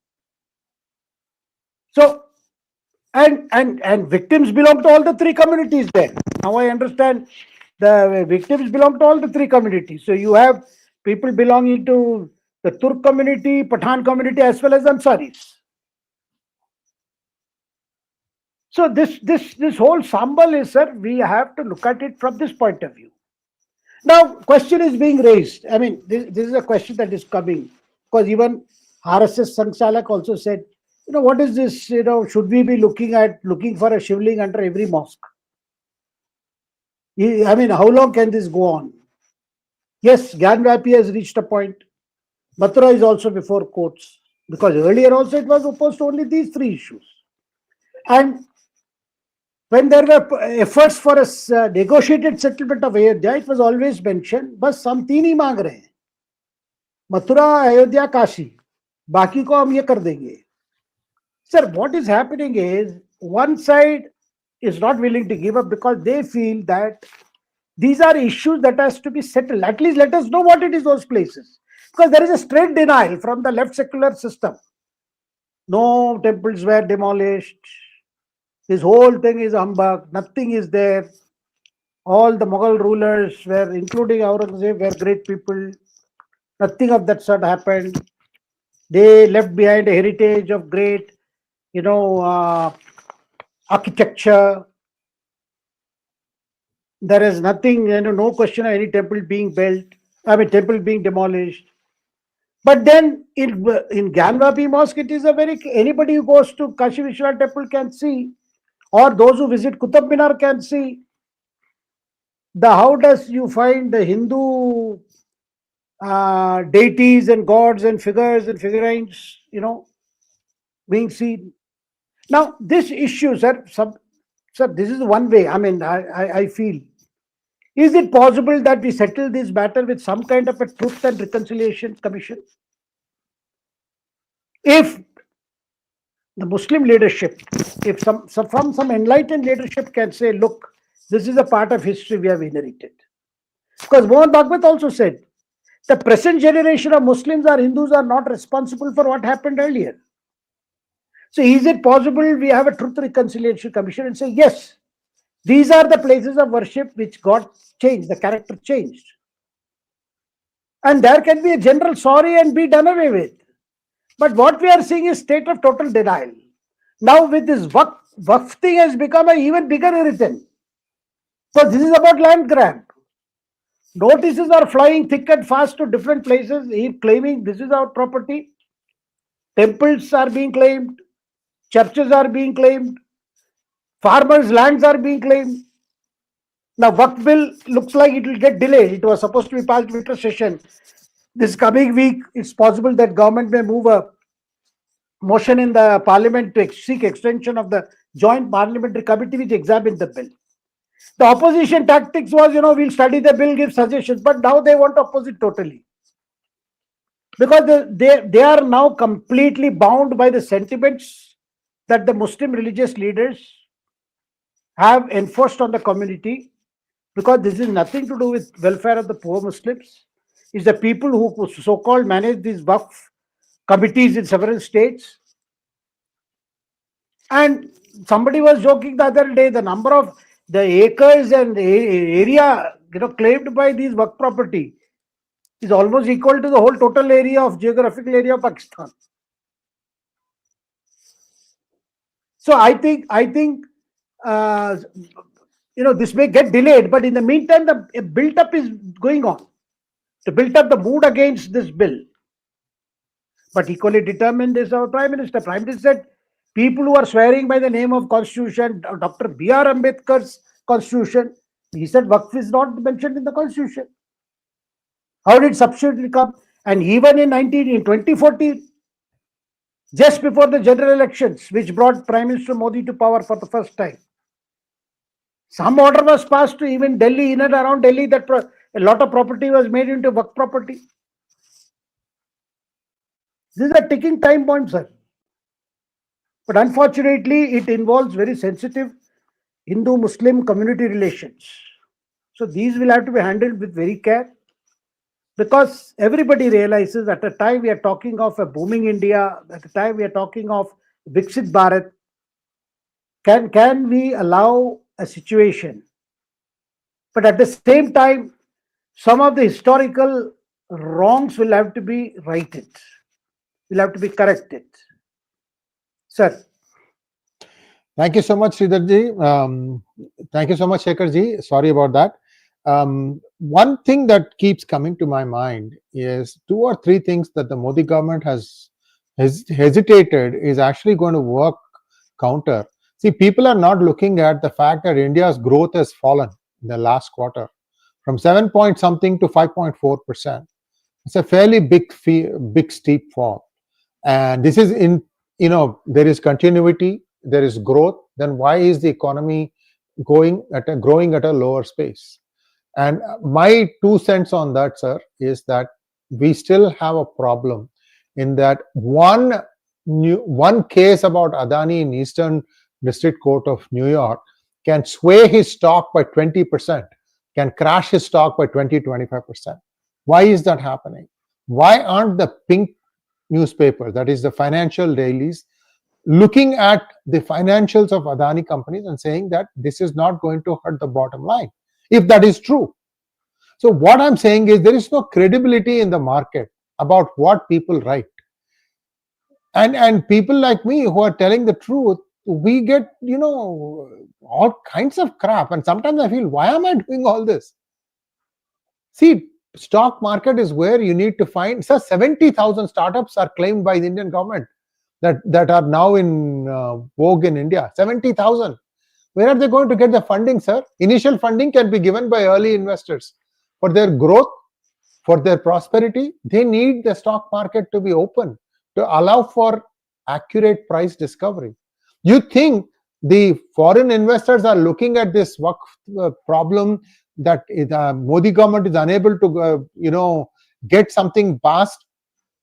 So, and victims belong to all the 3 communities there. Now I understand the victims belong to all the 3 communities. So you have people belonging to the Turk community, Pathan community, as well as Ansaris. So this whole Sambhal is, sir, we have to look at it from this point of view. Now, question is being raised. I mean, this is a question that is coming, because even RSS Sangchalak also said, what is this? Should we be looking for a shivling under every mosque? I mean, how long can this go on? Yes, Gyan-Vyapi has reached a point. Mathura is also before courts, because earlier also it was opposed to only these 3 issues. And when there were efforts for a negotiated settlement of Ayodhya, it was always mentioned, bas hum 3 ही मांग रहे हैं, Mathura, Ayodhya, Kashi, बाकी को हम ये कर देंगे. Sir, what is happening is, one side is not willing to give up because they feel that these are issues that has to be settled. At least let us know what it is, those places. Because there is a straight denial from the left secular system. No temples were demolished. This whole thing is humbug. Nothing is there. All the Mughal rulers were, including Aurangzeb, were great people. Nothing of that sort happened. They left behind a heritage of great, architecture. There is nothing, no question of any temple being built. Temple being demolished. But then in Gyan-Vyapi Mosque, it is anybody who goes to Kashi Vishwanath Temple can see, or those who visit Qutub Minar can see, how does you find the Hindu deities and gods and figures and figurines, being seen. Now, this issue, sir, this is one way. I feel. Is it possible that we settle this matter with some kind of a truth and reconciliation commission? If the Muslim leadership, if some enlightened leadership can say, look, this is a part of history we have inherited. Because Mohan Bhagwat also said, the present generation of Muslims or Hindus are not responsible for what happened earlier. So is it possible we have a truth reconciliation commission and say, yes, these are the places of worship which got changed, the character changed. And there can be a general sorry and be done away with. But what we are seeing is state of total denial. Now with this Waqf thing has become an even bigger irritant. So this is about land grab. Notices are flying thick and fast to different places, claiming this is our property. Temples are being claimed. Churches are being claimed. Farmers' lands are being claimed. Now, Waqf bill looks like it will get delayed. It was supposed to be passed winter session. This coming week, it's possible that government may move a motion in the parliament to seek extension of the joint parliamentary committee which examined the bill. The opposition tactics was, we'll study the bill, give suggestions, but now they want to oppose it totally. Because they are now completely bound by the sentiments that the Muslim religious leaders have enforced on the community, because this is nothing to do with welfare of the poor Muslims. It's the people who so-called manage these Waqf committees in several states. And somebody was joking the other day, the number of the acres and the area claimed by these Waqf property is almost equal to the whole total area of geographical area of Pakistan. So I think this may get delayed, but in the meantime, the build-up is going on to build up the mood against this bill. But equally determined is our Prime Minister. Prime Minister said, people who are swearing by the name of Constitution, Dr. B.R. Ambedkar's Constitution, he said Waqf is not mentioned in the Constitution. How did substitute come? And even in 2014, just before the general elections, which brought Prime Minister Modi to power for the first time, some order was passed to even Delhi, in and around Delhi, that a lot of property was made into Waqf property. This is a ticking time bomb, sir. But unfortunately, it involves very sensitive Hindu-Muslim community relations. So these will have to be handled with very care, because everybody realizes at a time we are talking of a booming India, at a time we are talking of 𝗒𝙬𝙤𝙬 Bharat, can we allow a situation? But at the same time, some of the historical wrongs will have to be righted, will have to be corrected. Sir. Thank you so much, Sridharji. Thank you so much, Shekhar-ji. Sorry about that. One thing that keeps coming to my mind is 2 or 3 things that the Modi government has hesitated is actually going to work counter. See, people are not looking at the fact that India's growth has fallen in the last quarter from 7 point something to 5.4%. It's a fairly big steep fall. And this is there is continuity, there is growth. Then why is the economy growing at a lower pace? And my 2 cents on that, sir, is that we still have a problem in that one case about Adani in Eastern District Court of New York can sway his stock by 20%, can crash his stock by 20-25%. Why is that happening? Why aren't the pink newspapers, that is the financial dailies, looking at the financials of Adani companies and saying that this is not going to hurt the bottom line, if that is true? So what I'm saying is there is no credibility in the market about what people write. And people like me who are telling the truth, we get, all kinds of crap. And sometimes I feel, why am I doing all this? See, stock market is where you need to find, 70,000 startups are claimed by the Indian government that are now in vogue in India. 70,000. Where are they going to get the funding, sir? Initial funding can be given by early investors. For their growth, for their prosperity, they need the stock market to be open to allow for accurate price discovery. You think the foreign investors are looking at this Waqf problem that the Modi government is unable to, get something passed?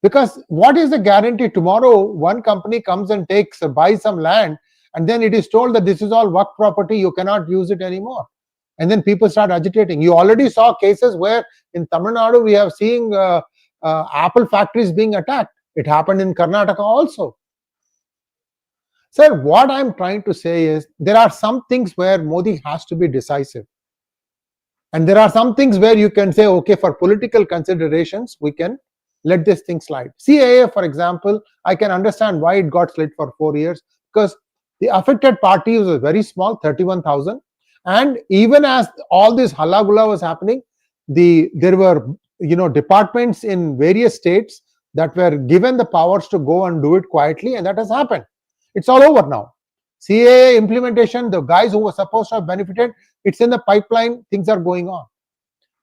Because what is the guarantee tomorrow one company comes and buys some land, and then it is told that this is all Waqf property, you cannot use it anymore. And then people start agitating. You already saw cases where in Tamil Nadu we have seen apple factories being attacked. It happened in Karnataka also. Sir, what I'm trying to say is there are some things where Modi has to be decisive. And there are some things where you can say, okay, for political considerations, we can let this thing slide. CAA, for example, I can understand why it got slid for 4 years, because the affected party was very small, 31,000. And even as all this halla-gulla was happening, there were departments in various states that were given the powers to go and do it quietly, and that has happened. It's all over now. CAA implementation, the guys who were supposed to have benefited, it's in the pipeline, things are going on.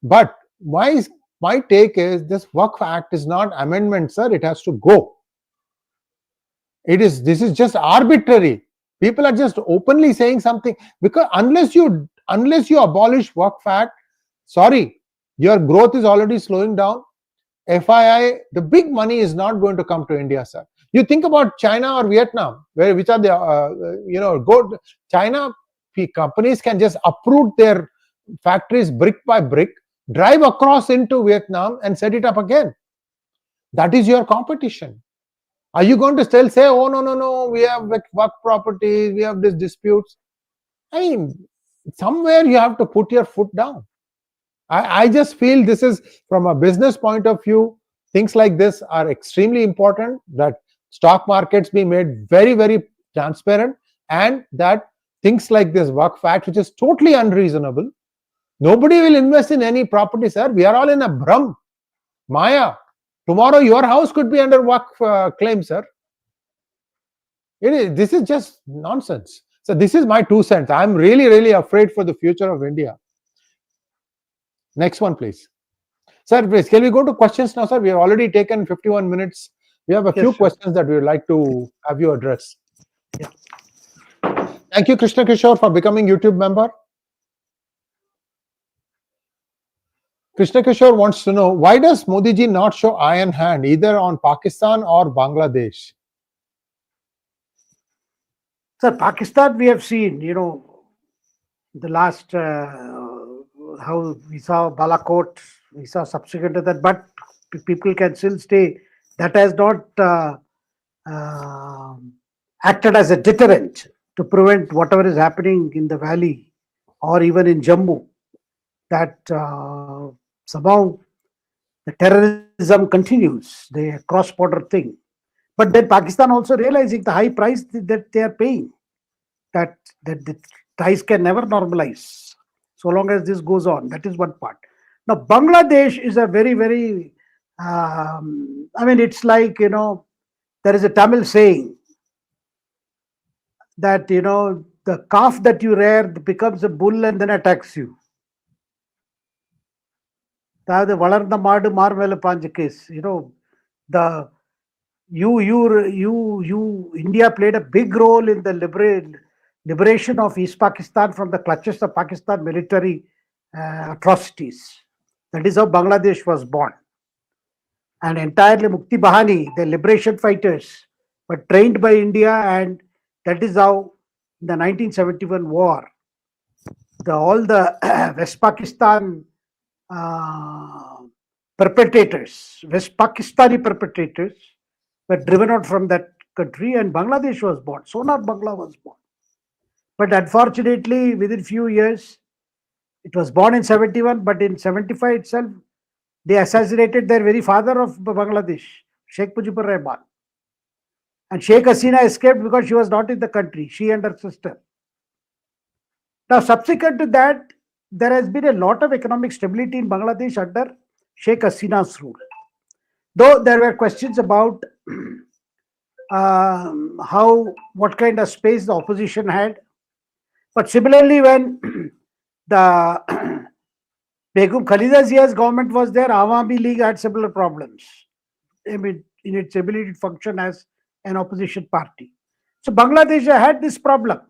But my take is this Waqf Act is not amendment, sir, it has to go. This is just arbitrary. People are just openly saying something, because unless you abolish Waqf Act, sorry, your growth is already slowing down. FII, the big money is not going to come to India, sir. You think about China or Vietnam, which are the China companies can just uproot their factories brick by brick, drive across into Vietnam and set it up again. That is your competition. Are you going to still say, oh, no, we have work properties, we have these disputes? I mean, somewhere you have to put your foot down. I just feel this is, from a business point of view, things like this are extremely important, that stock markets be made very, very transparent, and that things like this Waqf Act, which is totally unreasonable. Nobody will invest in any property, sir. We are all in a Brahm, Maya. Tomorrow your house could be under Waqf claim, sir. This is just nonsense. So this is my 2 cents. I'm really, really afraid for the future of India. Next one, please. Sir, please, can we go to questions now, sir? We have already taken 51 minutes. We have a few questions that we would like to have you address. Yeah. Thank you, Krishna Kishore, for becoming YouTube member. Krishna Kishore wants to know, why does Modi ji not show iron hand either on Pakistan or Bangladesh? Sir, Pakistan, we have seen, the last, how we saw Balakot, we saw subsequent to that, but people can still stay. That has not acted as a deterrent to prevent whatever is happening in the valley or even in Jammu. That somehow the terrorism continues, the cross-border thing. But then Pakistan also realizing the high price that they are paying, that the ties can never normalize so long as this goes on. That is one part. Now, Bangladesh is a very, very, it's like, there is a Tamil saying that, the calf that you rear becomes a bull and then attacks you. The Valarna Madu Marmela Panjakis, India played a big role in the liberation of East Pakistan from the clutches of Pakistan military atrocities. That is how Bangladesh was born. And entirely Mukti Bahani, the liberation fighters, were trained by India, and that is how in the 1971 war, all the West Pakistan perpetrators, West Pakistani perpetrators, were driven out from that country, and Bangladesh was born. Sonar Bangla was born. But unfortunately, within few years, it was born in 71, but in 75 itself, they assassinated their very father of Bangladesh, Sheikh Mujibur Rahman. And Sheikh Hasina escaped because she was not in the country, she and her sister. Now, subsequent to that, there has been a lot of economic stability in Bangladesh under Sheikh Hasina's rule. Though there were questions about what kind of space the opposition had. But similarly, when the Begum Khalida Zia's government was there, Awami League had similar problems in its ability to function as an opposition party. So Bangladesh had this problem,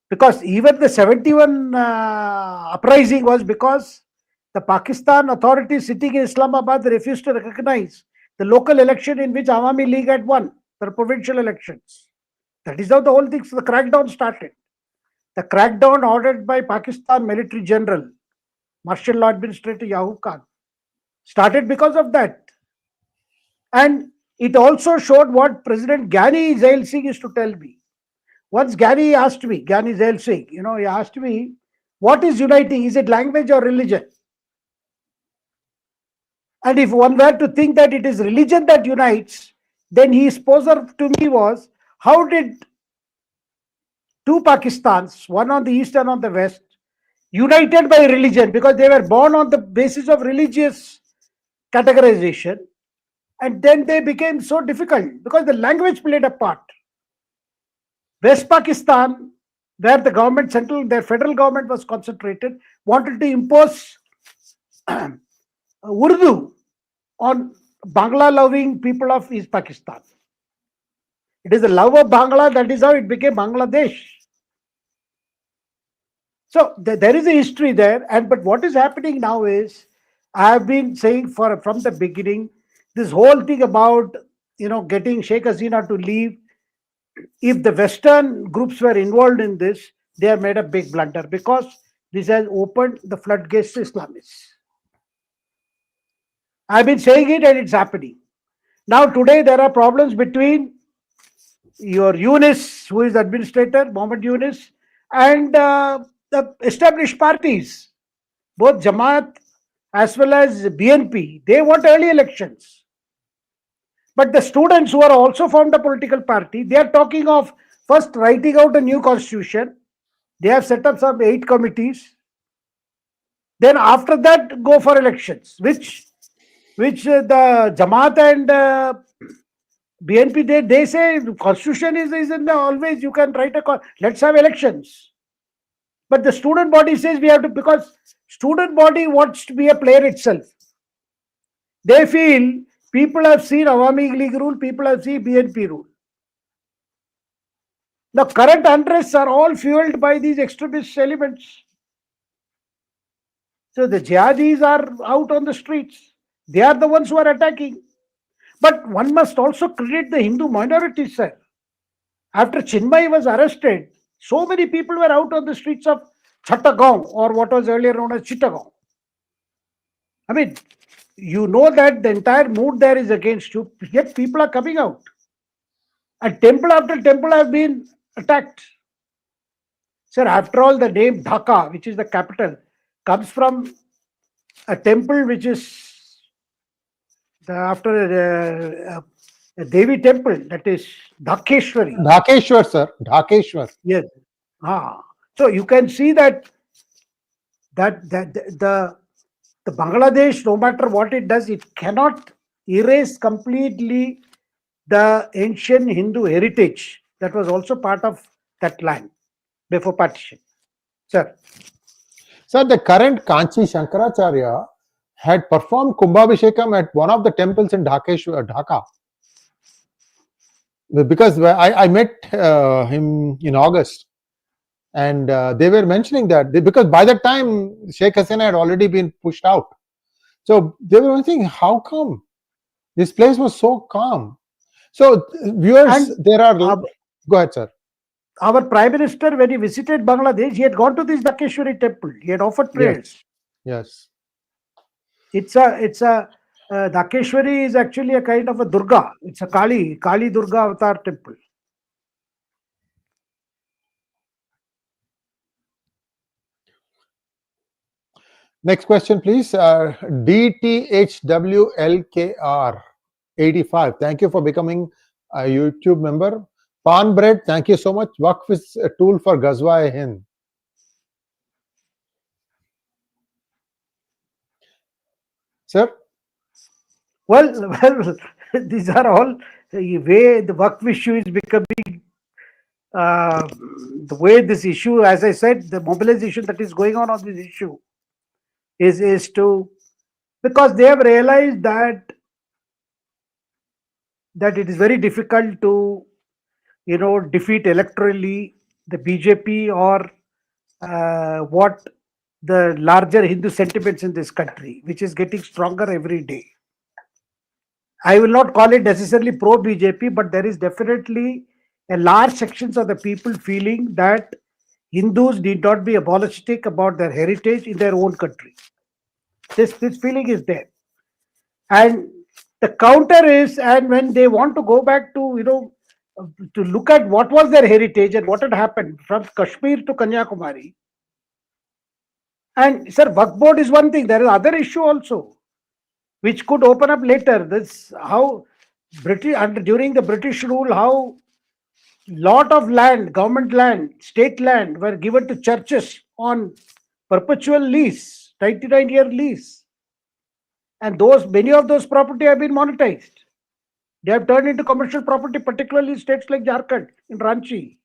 because even the 71 uprising was because the Pakistan authorities sitting in Islamabad refused to recognize the local election in which Awami League had won, the provincial elections. That is how the whole thing, the crackdown started. The crackdown ordered by Pakistan military general, martial law administrator Yaqub Khan, started because of that. And it also showed what President 𝗖𝙧 𝗫𝙧 used to tell me. Once 𝗖𝙧 asked me, 𝗖𝙧 𝗫𝙧, he asked me, what is uniting? Is it language or religion? And if one were to think that it is religion that unites, then his poser to me was, how did two Pakistans, one on the east and on the west, united by religion, because they were born on the basis of religious categorization, and then they became so difficult because the language played a part. West Pakistan, where the government, their federal government was concentrated, wanted to impose Urdu on Bangla-loving people of East Pakistan. It is the love of Bangla, that is how it became Bangladesh. So there is a history there, but what is happening now is, I have been saying from the beginning, this whole thing about getting Sheikh Hasina to leave. If the Western groups were involved in this, they have made a big blunder, because this has opened the floodgates to Islamists. I've been saying it, and it's happening. Now today there are problems between your Yunus, who is the administrator, Mohammed Yunus, and the established parties, both Jamaat as well as BNP. They want early elections. But the students who are also formed a political party, they are talking of first writing out a new constitution. They have set up some 8 committees. Then after that, go for elections, which the Jamaat and BNP, they say constitution is in the always you can write let's have elections. But the student body says we have to, because student body wants to be a player itself. They feel people have seen Awami League rule, people have seen BNP rule. The current unrests are all fueled by these extremist elements. So the jihadis are out on the streets. They are the ones who are attacking. But one must also credit the Hindu minority, sir. After Chinmay was arrested, so many people were out on the streets of Chattagaon, or what was earlier known as Chittagong. I mean, you know that the entire mood there is against you, yet people are coming out. And temple after temple have been attacked. Sir, after all, the name Dhaka, which is the capital, comes from a temple which is after a Devi temple, that is 𝙒𝙬𝙤𝙀𝘆. 𝗤𝙗𝑒shwar, sir. 𝗤𝙗𝙀eshwar. Yes. So you can see that the Bangladesh, no matter what it does, it cannot erase completely the ancient Hindu heritage that was also part of that land before partition. Sir. Sir, the current Kanchi Shankaracharya had performed Kumbhabhishekam at one of the temples in Dhaka. Because I met him in August, and they were mentioning that, because by that time Sheikh Hasina had already been pushed out. So they were thinking, how come this place was so calm? So viewers, And there are... Go ahead, sir. Our Prime Minister, when he visited Bangladesh, he had gone to this 𝗤𝙗𝑒shwari temple. He had offered prayers. Yes. It's a 𝗤𝙗𝑒shwari is actually a kind of a Durga. It's a Kali Durga avatar temple. Next question, please. 𝗤𝙗𝙤𝙆85. Thank you for becoming a YouTube member. Pan Bread, thank you so much. Waqf is a tool for Gazwa-e-Hind. Sir? Well, these are all the way the Waqf issue is becoming. The way this issue, as I said, the mobilization that is going on this issue is to, because they have realized that it is very difficult to defeat electorally the BJP or what the larger Hindu sentiments in this country, which is getting stronger every day. I will not call it necessarily pro-BJP, but there is definitely a large sections of the people feeling that Hindus need not be apologetic about their heritage in their own country. This feeling is there. And the counter is, and when they want to go back to, to look at what was their heritage and what had happened from Kashmir to Kanyakumari. And sir, Waqf board is one thing. There is other issue also, which could open up later. This how during the British rule, how lot of land, government land, state land were given to churches on perpetual lease, 99-year lease. And many of those property have been monetized. They have turned into commercial property, particularly in states like Jharkhand, in Ranchi.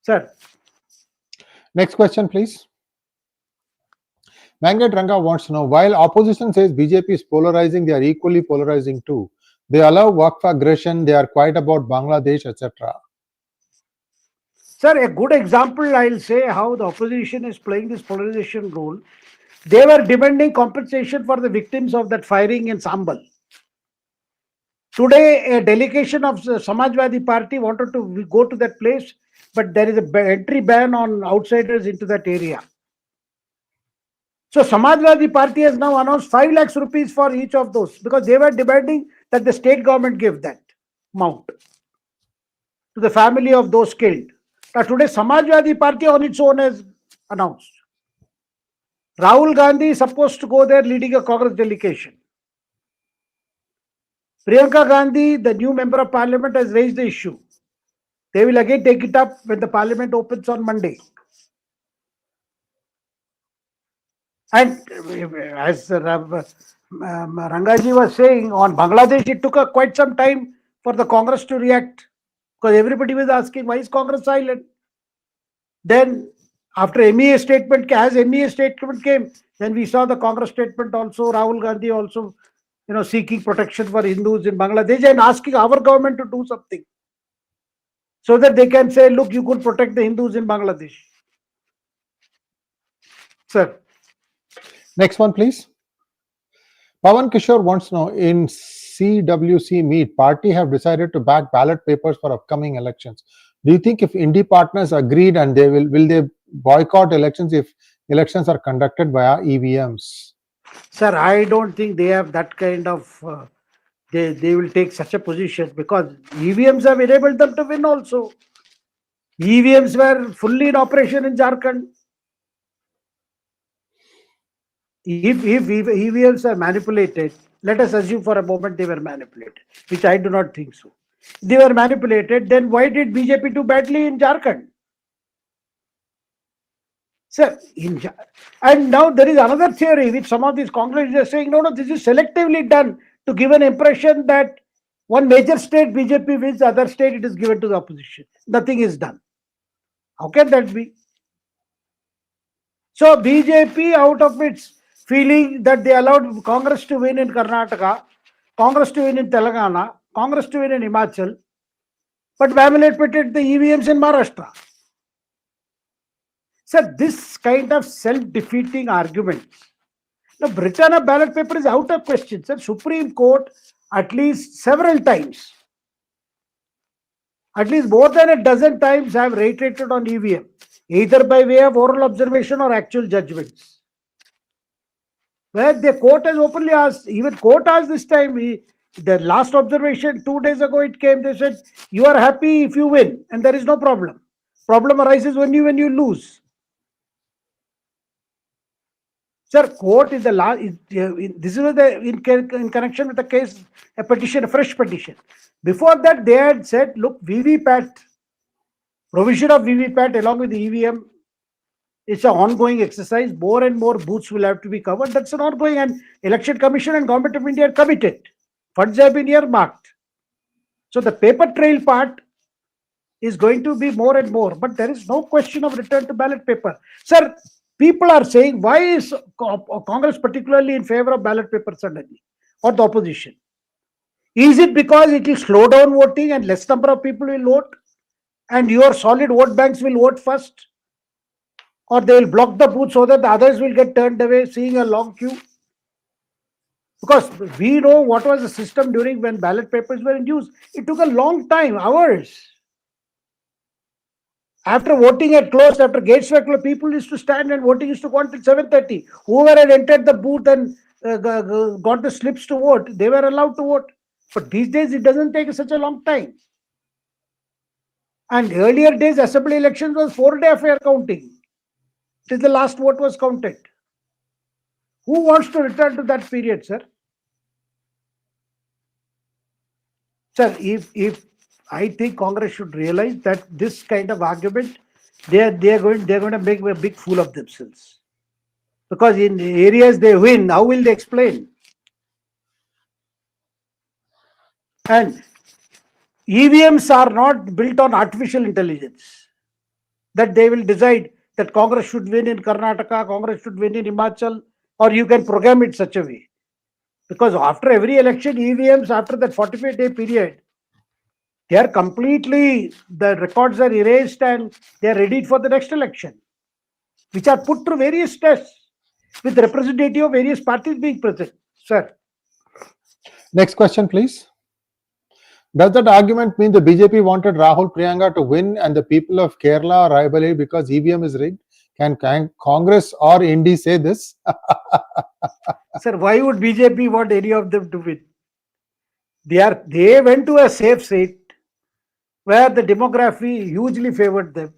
Sir. Next question, please. Mangat Ranga wants to know, while opposition says BJP is polarizing, they are equally polarizing too. They allow Waqf aggression. They are quiet about Bangladesh, etc. Sir, a good example, I'll say how the opposition is playing this polarization role. They were demanding compensation for the victims of that firing in Sambhal. Today, a delegation of the Samajwadi Party wanted to go to that place, but there is a entry ban on outsiders into that area. So Samajwadi Party has now announced 5 lakhs rupees for each of those, because they were demanding that the state government give that amount to the family of those killed. Now today Samajwadi Party on its own has announced. Rahul Gandhi is supposed to go there leading a Congress delegation. Priyanka Gandhi, the new member of parliament, has raised the issue. They will again take it up when the parliament opens on Monday. And as Rangaji was saying, on Bangladesh, it took quite some time for the Congress to react, because everybody was asking, why is Congress silent? Then after MEA statement, as MEA statement came, then we saw the Congress statement also, Rahul Gandhi also, seeking protection for Hindus in Bangladesh and asking our government to do something, so that they can say, look, you could protect the Hindus in Bangladesh. Sir. Next one, please. Pawan Kishore wants to know, in CWC meet, party have decided to back ballot papers for upcoming elections. Do you think if Indie partners agreed, and they will they boycott elections if elections are conducted via EVMs? Sir, I don't think they have that kind of, they will take such a position, because EVMs have enabled them to win also. EVMs were fully in operation in Jharkhand. If EVMs are manipulated, let us assume for a moment they were manipulated, which I do not think so. They were manipulated, then why did BJP do badly in Jharkhand? Sir, and now there is another theory which some of these Congress are saying, no, this is selectively done to give an impression that one major state BJP wins, the other state it is given to the opposition. Nothing is done. How can that be? So BJP, out of its feeling that they allowed Congress to win in Karnataka, Congress to win in Telangana, Congress to win in Himachal, but manipulated the EVMs in Maharashtra. Sir, this kind of self-defeating arguments. The return of ballot paper is out of question. Sir, Supreme Court at least several times, at least more than a dozen times, have reiterated on EVM, either by way of oral observation or actual judgments, where the court has openly asked, even court asked this time, the last observation 2 days ago it came, they said, you are happy if you win and there is no problem. Problem arises only when you lose. Sir, court is the last, this is in connection with the case, a petition, a fresh petition. Before that, they had said, look, VVPAT, provision of VVPAT along with the EVM, it's an ongoing exercise. More and more booths will have to be covered. That's an ongoing, and Election Commission and Government of India are committed. Funds have been earmarked. So the paper trail part is going to be more and more, but there is no question of return to ballot paper. Sir, people are saying, why is Congress particularly in favor of ballot paper suddenly, or the opposition? Is it because it will slow down voting and less number of people will vote, and your solid vote banks will vote first? Or they will block the booth so that the others will get turned away, seeing a long queue? Because we know what was the system during when ballot papers were in use. It took a long time, hours. After voting had closed, after gates were closed, people used to stand and voting used to go until 7:30. Whoever had entered the booth and got the slips to vote, they were allowed to vote. But these days, it doesn't take such a long time. And earlier days, assembly elections was 4-day affair counting, till the last vote was counted. Who wants to return to that period, sir? Sir, if I think Congress should realize that this kind of argument, they are going to make a big fool of themselves. Because in areas they win, how will they explain? And EVMs are not built on artificial intelligence, that they will decide that Congress should win in Karnataka, Congress should win in Himachal, or you can program it such a way. Because after every election, EVMs, after that 45-day period, they are completely, the records are erased and they are ready for the next election, which are put through various tests with representative of various parties being present. Sir. Next question, please. Does that argument mean the BJP wanted Rahul Priyanka to win and the people of Kerala are rivalry because EVM is rigged? Can Congress or Indy say this? Sir, why would BJP want any of them to win? They went to a safe seat where the demography hugely favored them.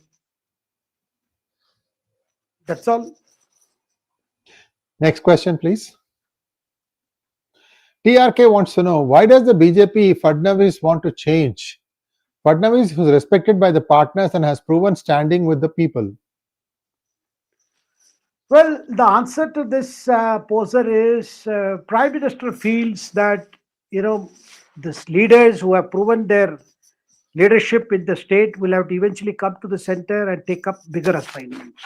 That's all. Next question, please. TRK wants to know, why does the BJP Fadnavis want to change? Fadnavis was respected by the partners and has proven standing with the people. Well, the answer to this poser is Prime Minister feels that, these leaders who have proven their leadership in the state will have to eventually come to the center and take up bigger assignments,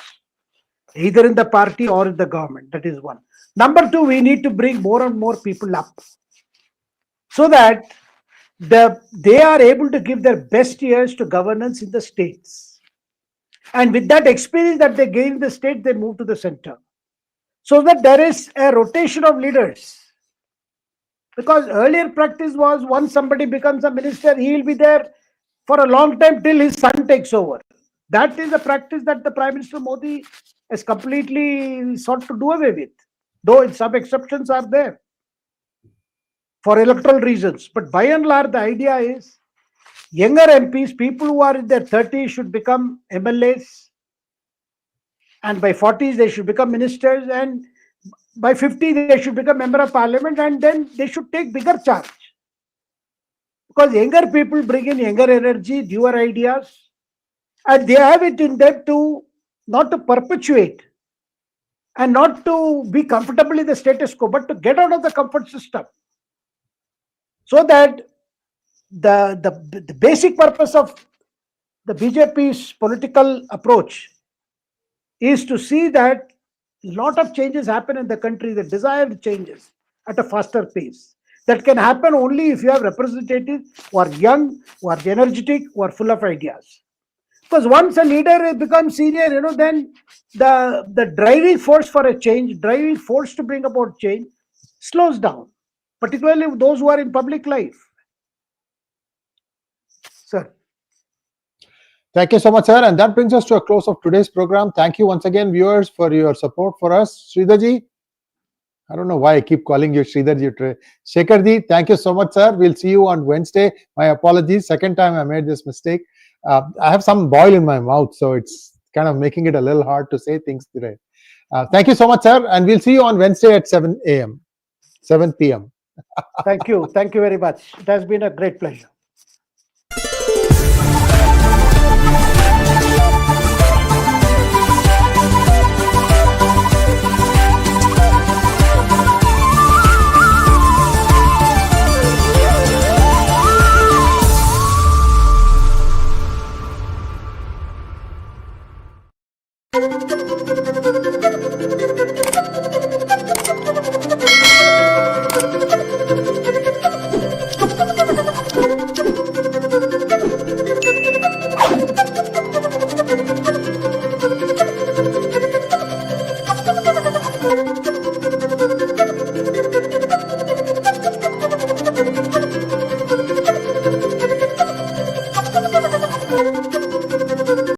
either in the party or in the government. That is one. Number two, we need to bring more and more people up so that they are able to give their best years to governance in the states. And with that experience that they gain in the state, they move to the center. So that there is a rotation of leaders. Because earlier practice was once somebody becomes a minister, he will be there for a long time till his son takes over. That is a practice that the Prime Minister Modi has completely sought to do away with. Though some exceptions are there for electoral reasons. But by and large, the idea is younger MPs, people who are in their 30s should become MLAs. And by 40s, they should become ministers. And by 50, they should become member of parliament. And then they should take bigger charge. Because younger people bring in younger energy, newer ideas. And they have it in them to not to perpetuate and not to be comfortable in the status quo, but to get out of the comfort system. So that the basic purpose of the BJP's political approach is to see that a lot of changes happen in the country, the desired changes at a faster pace. That can happen only if you have representatives who are young, who are energetic, who are full of ideas. Because once a leader becomes senior, then the driving force for a change, driving force to bring about change slows down, particularly those who are in public life. Sir. Thank you so much, sir. And that brings us to a close of today's program. Thank you once again, viewers, for your support for us. Sridharji, I don't know why I keep calling you Sridharji. Shekharji, thank you so much, sir. We'll see you on Wednesday. My apologies. Second time I made this mistake. I have some boil in my mouth, so it's kind of making it a little hard to say things today. Thank you so much, sir. And we'll see you on Wednesday at 7 p.m. Thank you. Thank you very much. It has been a great pleasure.